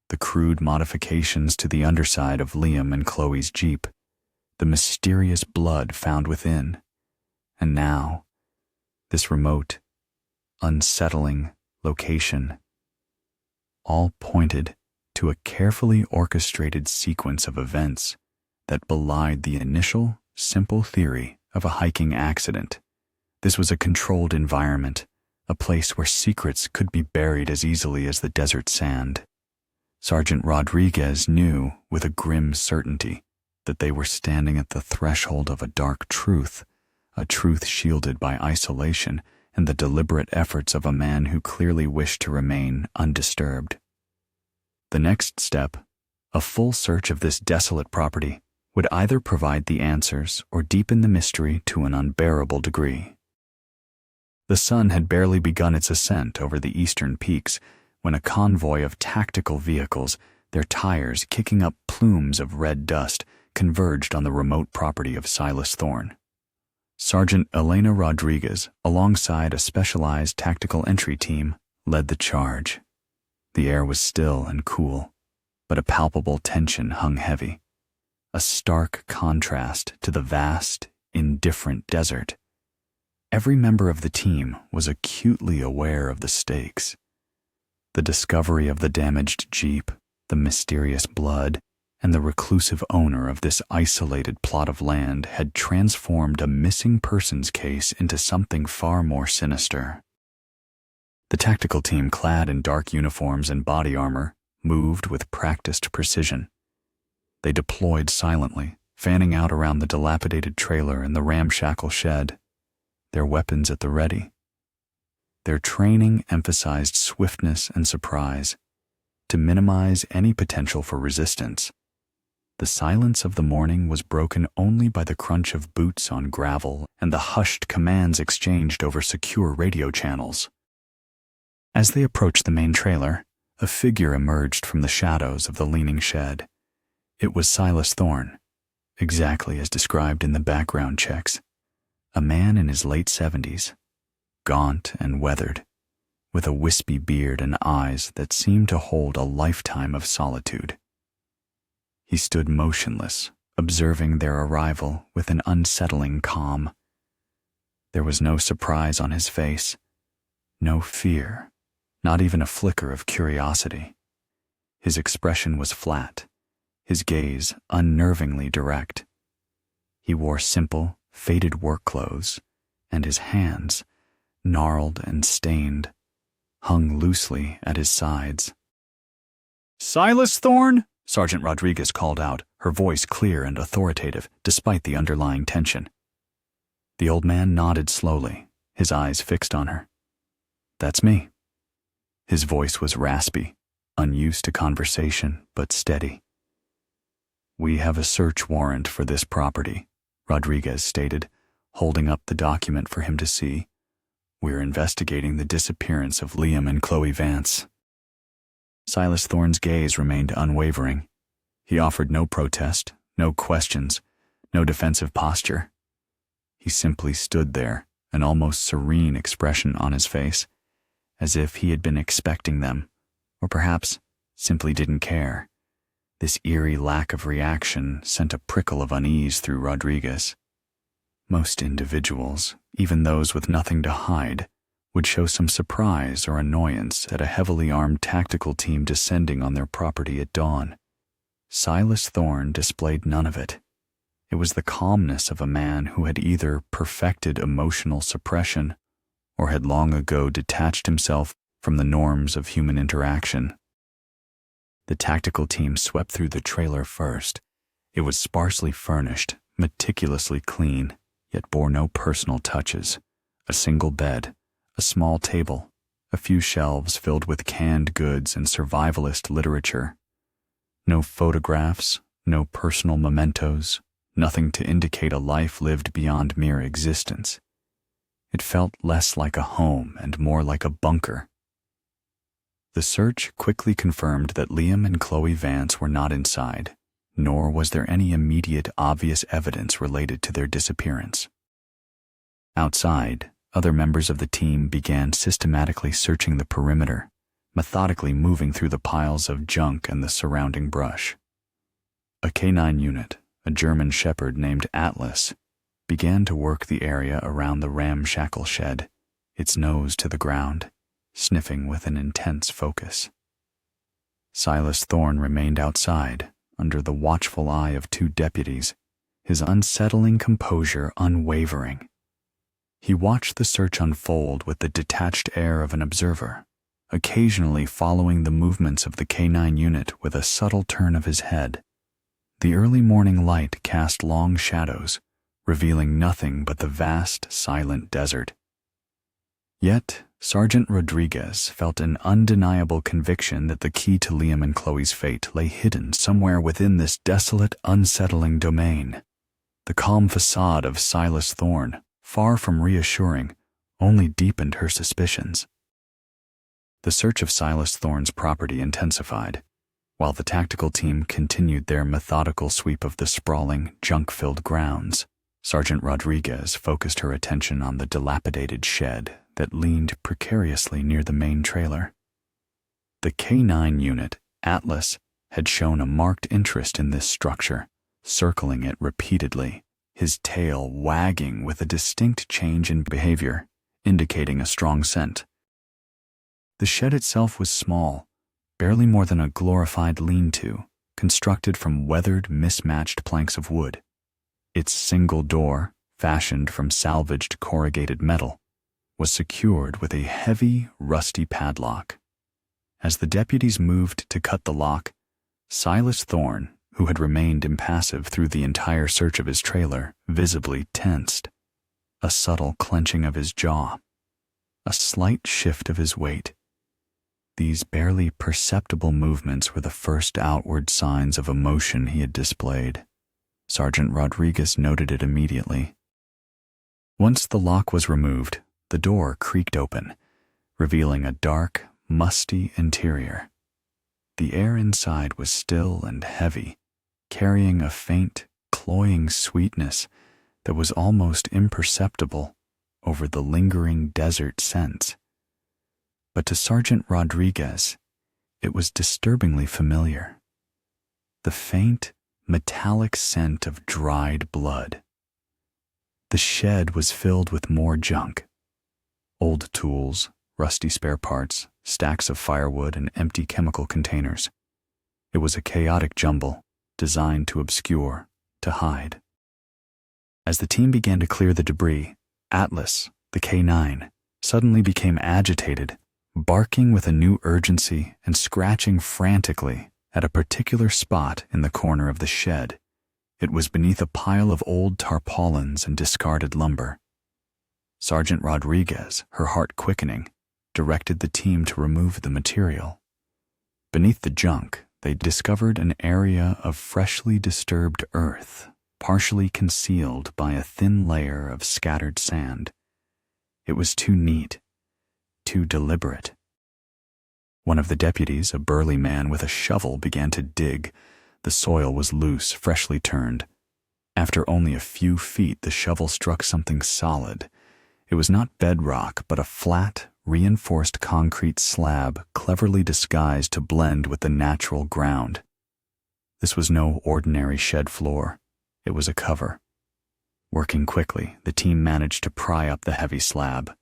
The crude modifications to the underside of Liam and Chloe's Jeep, the mysterious blood found within, and now, this remote, unsettling location. All pointed to a carefully orchestrated sequence of events that belied the initial, simple theory of a hiking accident. This was a controlled environment, a place where secrets could be buried as easily as the desert sand. Sergeant Rodriguez knew with a grim certainty that they were standing at the threshold of a dark truth, a truth shielded by isolation and the deliberate efforts of a man who clearly wished to remain undisturbed. The next step, a full search of this desolate property, would either provide the answers or deepen the mystery to an unbearable degree. The sun had barely begun its ascent over the eastern peaks when a convoy of tactical vehicles, their tires kicking up plumes of red dust, converged on the remote property of Silas Thorne. Sergeant Elena Rodriguez, alongside a specialized tactical entry team, led the charge. The air was still and cool, but a palpable tension hung heavy, a stark contrast to the vast, indifferent desert. Every member of the team was acutely aware of the stakes. The discovery of the damaged Jeep, the mysterious blood, and the reclusive owner of this isolated plot of land had transformed a missing persons case into something far more sinister. The tactical team, clad in dark uniforms and body armor, moved with practiced precision. They deployed silently, fanning out around the dilapidated trailer and the ramshackle shed, their weapons at the ready. Their training emphasized swiftness and surprise, to minimize any potential for resistance. The silence of the morning was broken only by the crunch of boots on gravel and the hushed commands exchanged over secure radio channels. As they approached the main trailer, a figure emerged from the shadows of the leaning shed. It was Silas Thorne, exactly as described in the background checks. A man in his late 70s, gaunt and weathered, with a wispy beard and eyes that seemed to hold a lifetime of solitude. He stood motionless, observing their arrival with an unsettling calm. There was no surprise on his face, no fear, not even a flicker of curiosity. His expression was flat, his gaze unnervingly direct. He wore simple, faded work clothes, and his hands, gnarled and stained, hung loosely at his sides. "Silas Thorne?" Sergeant Rodriguez called out, her voice clear and authoritative despite the underlying tension. The old man nodded slowly, his eyes fixed on her. "That's me." His voice was raspy, unused to conversation, but steady. "We have a search warrant for this property," Rodriguez stated, holding up the document for him to see. "We're investigating the disappearance of Liam and Chloe Vance." Silas Thorne's gaze remained unwavering. He offered no protest, no questions, no defensive posture. He simply stood there, an almost serene expression on his face, as if he had been expecting them, or perhaps simply didn't care. This eerie lack of reaction sent a prickle of unease through Rodriguez. Most individuals, even those with nothing to hide, would show some surprise or annoyance at a heavily armed tactical team descending on their property at dawn. Silas Thorne displayed none of it. It was the calmness of a man who had either perfected emotional suppression or had long ago detached himself from the norms of human interaction. The tactical team swept through the trailer first. It was sparsely furnished, meticulously clean, yet bore no personal touches. A single bed, a small table, a few shelves filled with canned goods and survivalist literature. No photographs, no personal mementos, nothing to indicate a life lived beyond mere existence. It felt less like a home and more like a bunker. The search quickly confirmed that Liam and Chloe Vance were not inside, nor was there any immediate obvious evidence related to their disappearance. Outside, other members of the team began systematically searching the perimeter, methodically moving through the piles of junk and the surrounding brush. A canine unit, a German shepherd named Atlas, began to work the area around the ramshackle shed, its nose to the ground, sniffing with an intense focus. Silas Thorne remained outside, under the watchful eye of two deputies, his unsettling composure unwavering. He watched the search unfold with the detached air of an observer, occasionally following the movements of the canine unit with a subtle turn of his head. The early morning light cast long shadows, revealing nothing but the vast, silent desert. Yet, Sergeant Rodriguez felt an undeniable conviction that the key to Liam and Chloe's fate lay hidden somewhere within this desolate, unsettling domain. The calm facade of Silas Thorne, far from reassuring, only deepened her suspicions. The search of Silas Thorne's property intensified, while the tactical team continued their methodical sweep of the sprawling, junk-filled grounds. Sergeant Rodriguez focused her attention on the dilapidated shed that leaned precariously near the main trailer. The K9 unit, Atlas, had shown a marked interest in this structure, circling it repeatedly, his tail wagging with a distinct change in behavior, indicating a strong scent. The shed itself was small, barely more than a glorified lean-to, constructed from weathered, mismatched planks of wood. Its single door, fashioned from salvaged corrugated metal, was secured with a heavy, rusty padlock. As the deputies moved to cut the lock, Silas Thorne, who had remained impassive through the entire search of his trailer, visibly tensed. A subtle clenching of his jaw, a slight shift of his weight. These barely perceptible movements were the first outward signs of emotion he had displayed. Sergeant Rodriguez noted it immediately. Once the lock was removed, the door creaked open, revealing a dark, musty interior. The air inside was still and heavy, carrying a faint, cloying sweetness that was almost imperceptible over the lingering desert scents. But to Sergeant Rodriguez, it was disturbingly familiar. The faint, metallic scent of dried blood. The shed was filled with more junk. Old tools, rusty spare parts, stacks of firewood, and empty chemical containers. It was a chaotic jumble, designed to obscure, to hide. As the team began to clear the debris, Atlas, the K9, suddenly became agitated, barking with a new urgency and scratching frantically at a particular spot in the corner of the shed. It was beneath a pile of old tarpaulins and discarded lumber. Sergeant Rodriguez, her heart quickening, directed the team to remove the material. Beneath the junk, they discovered an area of freshly disturbed earth, partially concealed by a thin layer of scattered sand. It was too neat, too deliberate. One of the deputies, a burly man with a shovel, began to dig. The soil was loose, freshly turned. After only a few feet, the shovel struck something solid. It was not bedrock, but a flat, reinforced concrete slab cleverly disguised to blend with the natural ground. This was no ordinary shed floor. It was a cover. Working quickly, the team managed to pry up the heavy slab.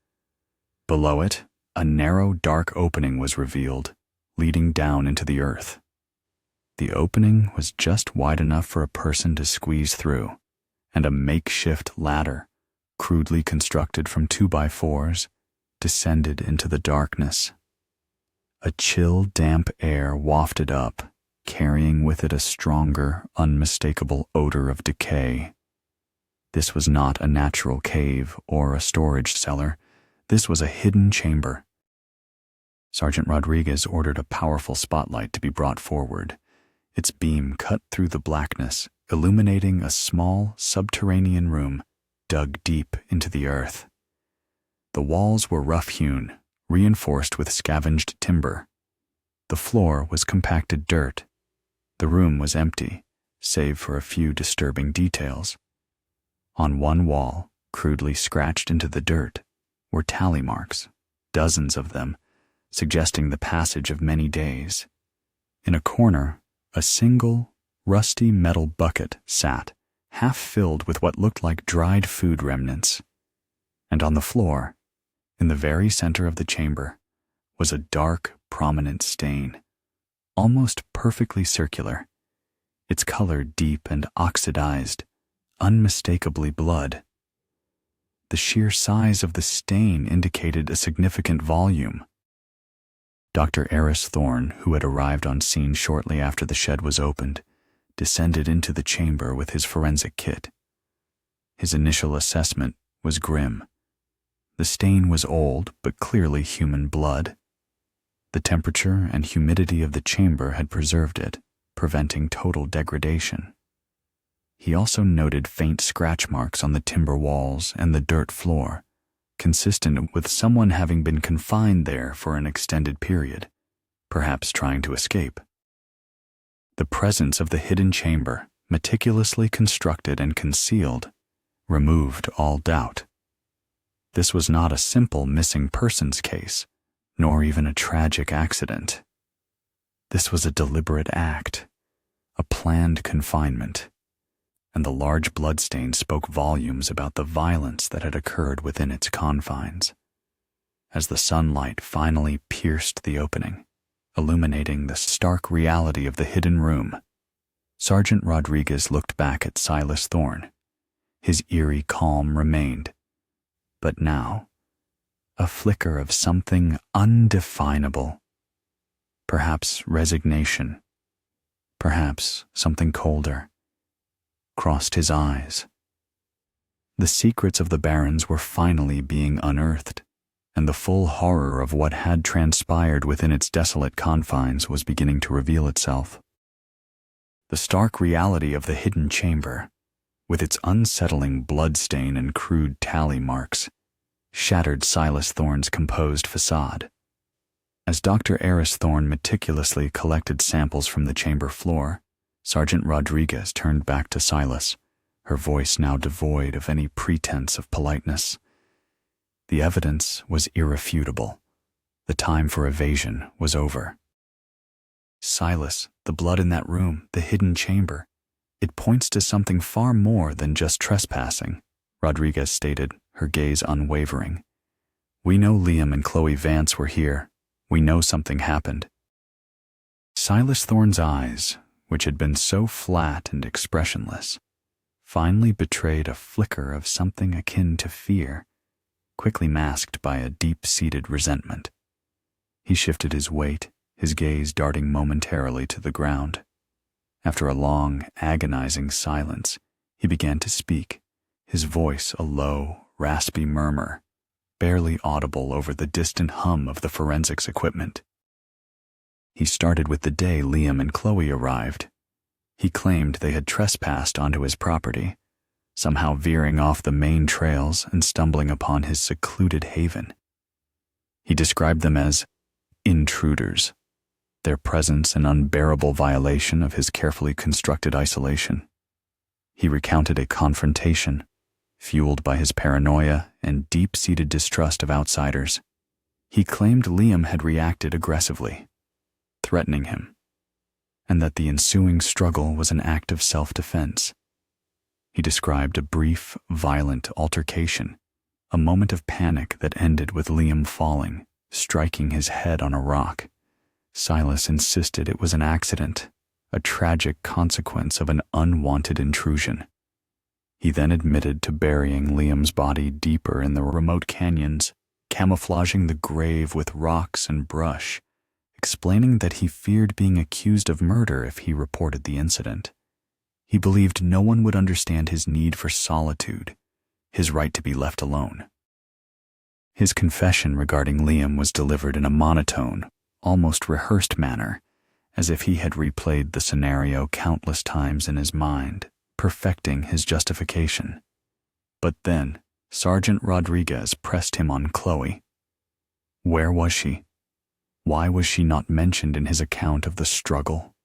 Below it, a narrow, dark opening was revealed, leading down into the earth. The opening was just wide enough for a person to squeeze through, and a makeshift ladder, crudely constructed from 2x4s, descended into the darkness. A chill, damp air wafted up, carrying with it a stronger, unmistakable odor of decay. This was not a natural cave or a storage cellar. This was a hidden chamber. Sergeant Rodriguez ordered a powerful spotlight to be brought forward. Its beam cut through the blackness, illuminating a small, subterranean room dug deep into the earth. The walls were rough-hewn, reinforced with scavenged timber. The floor was compacted dirt. The room was empty, save for a few disturbing details. On one wall, crudely scratched into the dirt, were tally marks, dozens of them, suggesting the passage of many days. In a corner, a single, rusty metal bucket sat, half filled with what looked like dried food remnants. And on the floor, in the very center of the chamber, was a dark, prominent stain, almost perfectly circular, its color deep and oxidized, unmistakably blood. The sheer size of the stain indicated a significant volume. Dr. Eris Thorne, who had arrived on scene shortly after the shed was opened, descended into the chamber with his forensic kit. His initial assessment was grim. The stain was old, but clearly human blood. The temperature and humidity of the chamber had preserved it, preventing total degradation. He also noted faint scratch marks on the timber walls and the dirt floor, consistent with someone having been confined there for an extended period, perhaps trying to escape. The presence of the hidden chamber, meticulously constructed and concealed, removed all doubt. This was not a simple missing persons case, nor even a tragic accident. This was a deliberate act, a planned confinement, and the large bloodstain spoke volumes about the violence that had occurred within its confines. As the sunlight finally pierced the opening, illuminating the stark reality of the hidden room, Sergeant Rodriguez looked back at Silas Thorne. His eerie calm remained. But now, a flicker of something undefinable. Perhaps resignation. Perhaps something colder. Crossed his eyes. The secrets of the barons were finally being unearthed, and the full horror of what had transpired within its desolate confines was beginning to reveal itself. The stark reality of the hidden chamber, with its unsettling bloodstain and crude tally marks, shattered Silas Thorne's composed facade. As Dr. Eris Thorne meticulously collected samples from the chamber floor, Sergeant Rodriguez turned back to Silas, her voice now devoid of any pretense of politeness. The evidence was irrefutable. The time for evasion was over. Silas, the blood in that room, the hidden chamber, it points to something far more than just trespassing, Rodriguez stated, her gaze unwavering. We know Liam and Chloe Vance were here. We know something happened. Silas Thorne's eyes, which had been so flat and expressionless, finally betrayed a flicker of something akin to fear, quickly masked by a deep-seated resentment. He shifted his weight, his gaze darting momentarily to the ground. After a long, agonizing silence, he began to speak, his voice a low, raspy murmur, barely audible over the distant hum of the forensics equipment. He started with the day Liam and Chloe arrived. He claimed they had trespassed onto his property, somehow veering off the main trails and stumbling upon his secluded haven. He described them as intruders, their presence an unbearable violation of his carefully constructed isolation. He recounted a confrontation, fueled by his paranoia and deep-seated distrust of outsiders. He claimed Liam had reacted aggressively, threatening him, and that the ensuing struggle was an act of self-defense. He described a brief, violent altercation, a moment of panic that ended with Liam falling, striking his head on a rock. Silas insisted it was an accident, a tragic consequence of an unwanted intrusion. He then admitted to burying Liam's body deeper in the remote canyons, camouflaging the grave with rocks and brush, explaining that he feared being accused of murder if he reported the incident. He believed no one would understand his need for solitude, his right to be left alone. His confession regarding Liam was delivered in a monotone, almost rehearsed manner, as if he had replayed the scenario countless times in his mind, perfecting his justification. But then, Sergeant Rodriguez pressed him on Chloe. Where was she? Why was she not mentioned in his account of the struggle?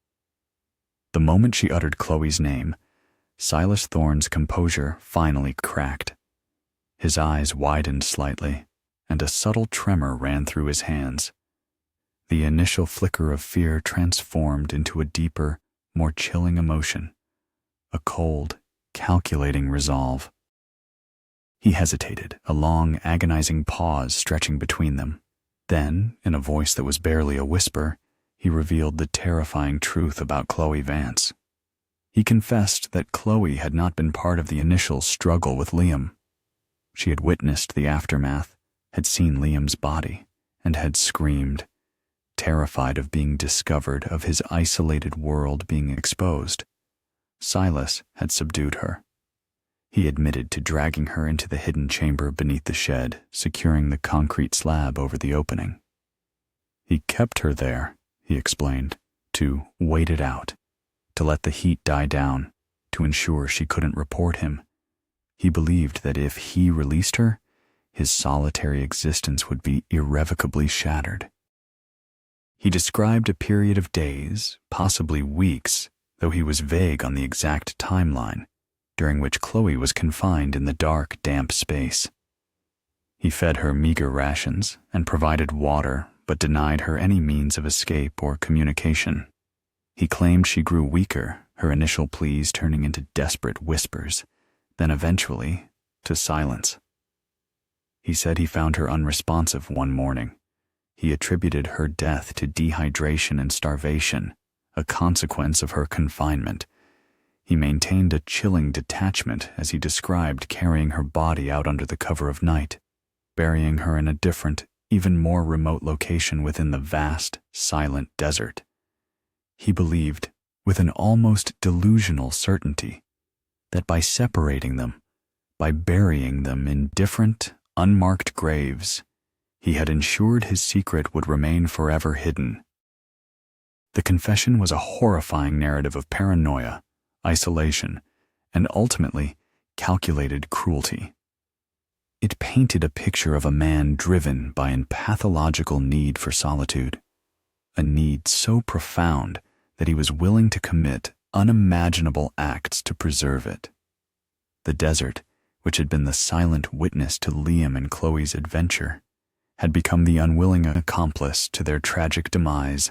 The moment she uttered Chloe's name, Silas Thorne's composure finally cracked. His eyes widened slightly, and a subtle tremor ran through his hands. The initial flicker of fear transformed into a deeper, more chilling emotion, a cold, calculating resolve. He hesitated, a long, agonizing pause stretching between them. Then, in a voice that was barely a whisper, he revealed the terrifying truth about Chloe Vance. He confessed that Chloe had not been part of the initial struggle with Liam. She had witnessed the aftermath, had seen Liam's body, and had screamed, terrified of being discovered, of his isolated world being exposed. Silas had subdued her. He admitted to dragging her into the hidden chamber beneath the shed, securing the concrete slab over the opening. He kept her there, he explained, to wait it out, to let the heat die down, to ensure she couldn't report him. He believed that if he released her, his solitary existence would be irrevocably shattered. He described a period of days, possibly weeks, though he was vague on the exact timeline, during which Chloe was confined in the dark, damp space. He fed her meager rations and provided water, but denied her any means of escape or communication. He claimed she grew weaker, her initial pleas turning into desperate whispers, then eventually to silence. He said he found her unresponsive one morning. He attributed her death to dehydration and starvation, a consequence of her confinement, He maintained a chilling detachment as he described carrying her body out under the cover of night, burying her in a different, even more remote location within the vast, silent desert. He believed, with an almost delusional certainty, that by separating them, by burying them in different, unmarked graves, he had ensured his secret would remain forever hidden. The confession was a horrifying narrative of paranoia, isolation, and ultimately, calculated cruelty. It painted a picture of a man driven by a pathological need for solitude, a need so profound that he was willing to commit unimaginable acts to preserve it. The desert, which had been the silent witness to Liam and Chloe's adventure, had become the unwilling accomplice to their tragic demise,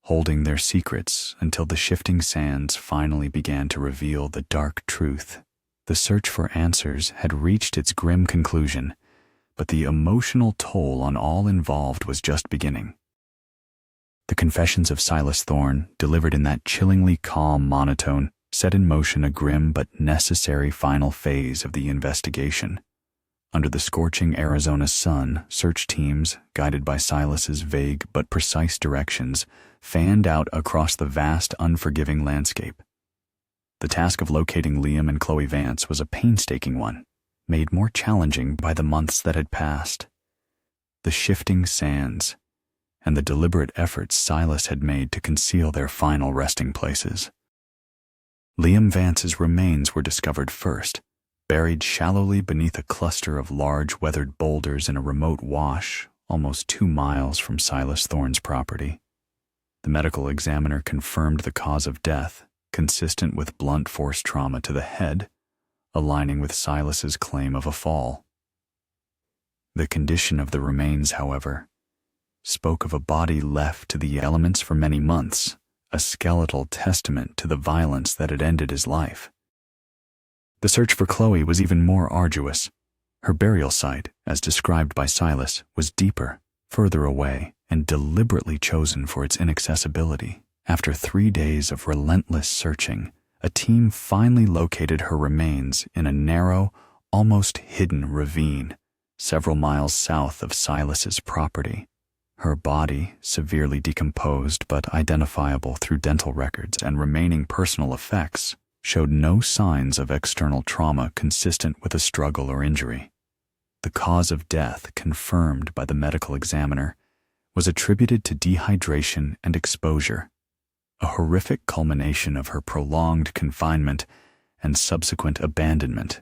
holding their secrets until the shifting sands finally began to reveal the dark truth. The search for answers had reached its grim conclusion, but the emotional toll on all involved was just beginning. The confessions of Silas Thorne, delivered in that chillingly calm monotone, set in motion a grim but necessary final phase of the investigation. Under the scorching Arizona sun, search teams, guided by Silas's vague but precise directions, fanned out across the vast, unforgiving landscape. The task of locating Liam and Chloe Vance was a painstaking one, made more challenging by the months that had passed. The shifting sands, and the deliberate efforts Silas had made to conceal their final resting places. Liam Vance's remains were discovered first, buried shallowly beneath a cluster of large weathered boulders in a remote wash almost 2 miles from Silas Thorne's property. The medical examiner confirmed the cause of death, consistent with blunt force trauma to the head, aligning with Silas's claim of a fall. The condition of the remains, however, spoke of a body left to the elements for many months, a skeletal testament to the violence that had ended his life. The search for Chloe was even more arduous. Her burial site, as described by Silas, was deeper, further away, and deliberately chosen for its inaccessibility. After 3 days of relentless searching, a team finally located her remains in a narrow, almost hidden ravine, several miles south of Silas's property. Her body, severely decomposed but identifiable through dental records and remaining personal effects, showed no signs of external trauma consistent with a struggle or injury. The cause of death, confirmed by the medical examiner, was attributed to dehydration and exposure, a horrific culmination of her prolonged confinement and subsequent abandonment.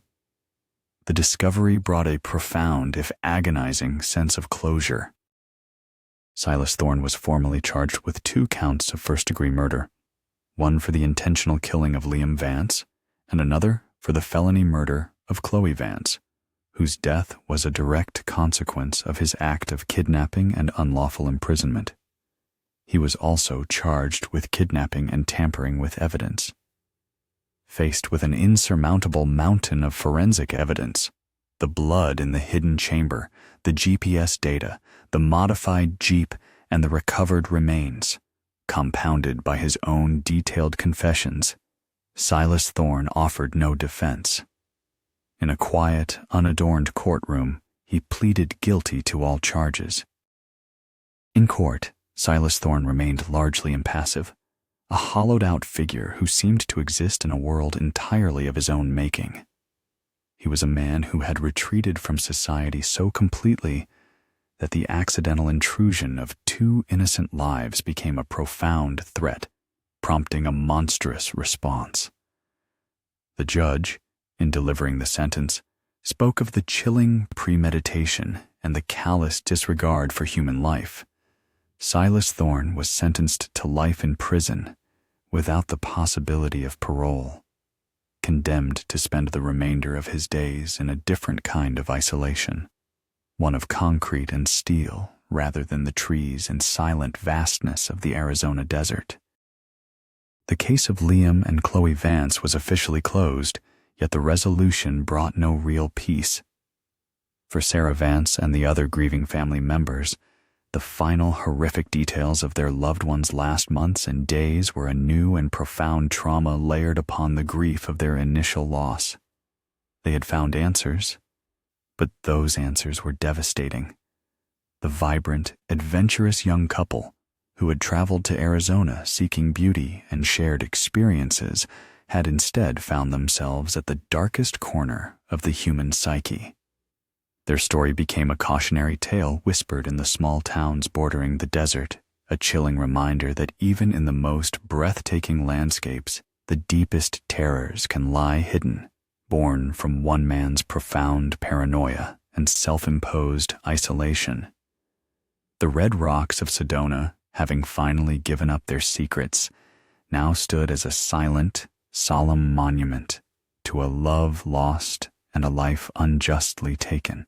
The discovery brought a profound, if agonizing, sense of closure. Silas Thorne was formally charged with 2 counts of first-degree murder, one for the intentional killing of Liam Vance, and another for the felony murder of Chloe Vance, whose death was a direct consequence of his act of kidnapping and unlawful imprisonment. He was also charged with kidnapping and tampering with evidence. Faced with an insurmountable mountain of forensic evidence, the blood in the hidden chamber, the GPS data, the modified Jeep, and the recovered remains, compounded by his own detailed confessions, Silas Thorne offered no defense. In a quiet, unadorned courtroom, he pleaded guilty to all charges. In court, Silas Thorne remained largely impassive, a hollowed-out figure who seemed to exist in a world entirely of his own making. He was a man who had retreated from society so completely that the accidental intrusion of 2 innocent lives became a profound threat, prompting a monstrous response. The judge, in delivering the sentence, spoke of the chilling premeditation and the callous disregard for human life. Silas Thorne was sentenced to life in prison without the possibility of parole, condemned to spend the remainder of his days in a different kind of isolation, one of concrete and steel rather than the trees and silent vastness of the Arizona desert. The case of Liam and Chloe Vance was officially closed, yet the resolution brought no real peace. For Sarah Vance and the other grieving family members, The final horrific details of their loved one's last months and days were a new and profound trauma layered upon the grief of their initial loss. They had found answers, but those answers were devastating. The vibrant, adventurous young couple, who had traveled to Arizona seeking beauty and shared experiences, had instead found themselves at the darkest corner of the human psyche. Their story became a cautionary tale whispered in the small towns bordering the desert, a chilling reminder that even in the most breathtaking landscapes, the deepest terrors can lie hidden, born from one man's profound paranoia and self-imposed isolation. The red rocks of Sedona, having finally given up their secrets, now stood as a silent, solemn monument to a love lost and a life unjustly taken.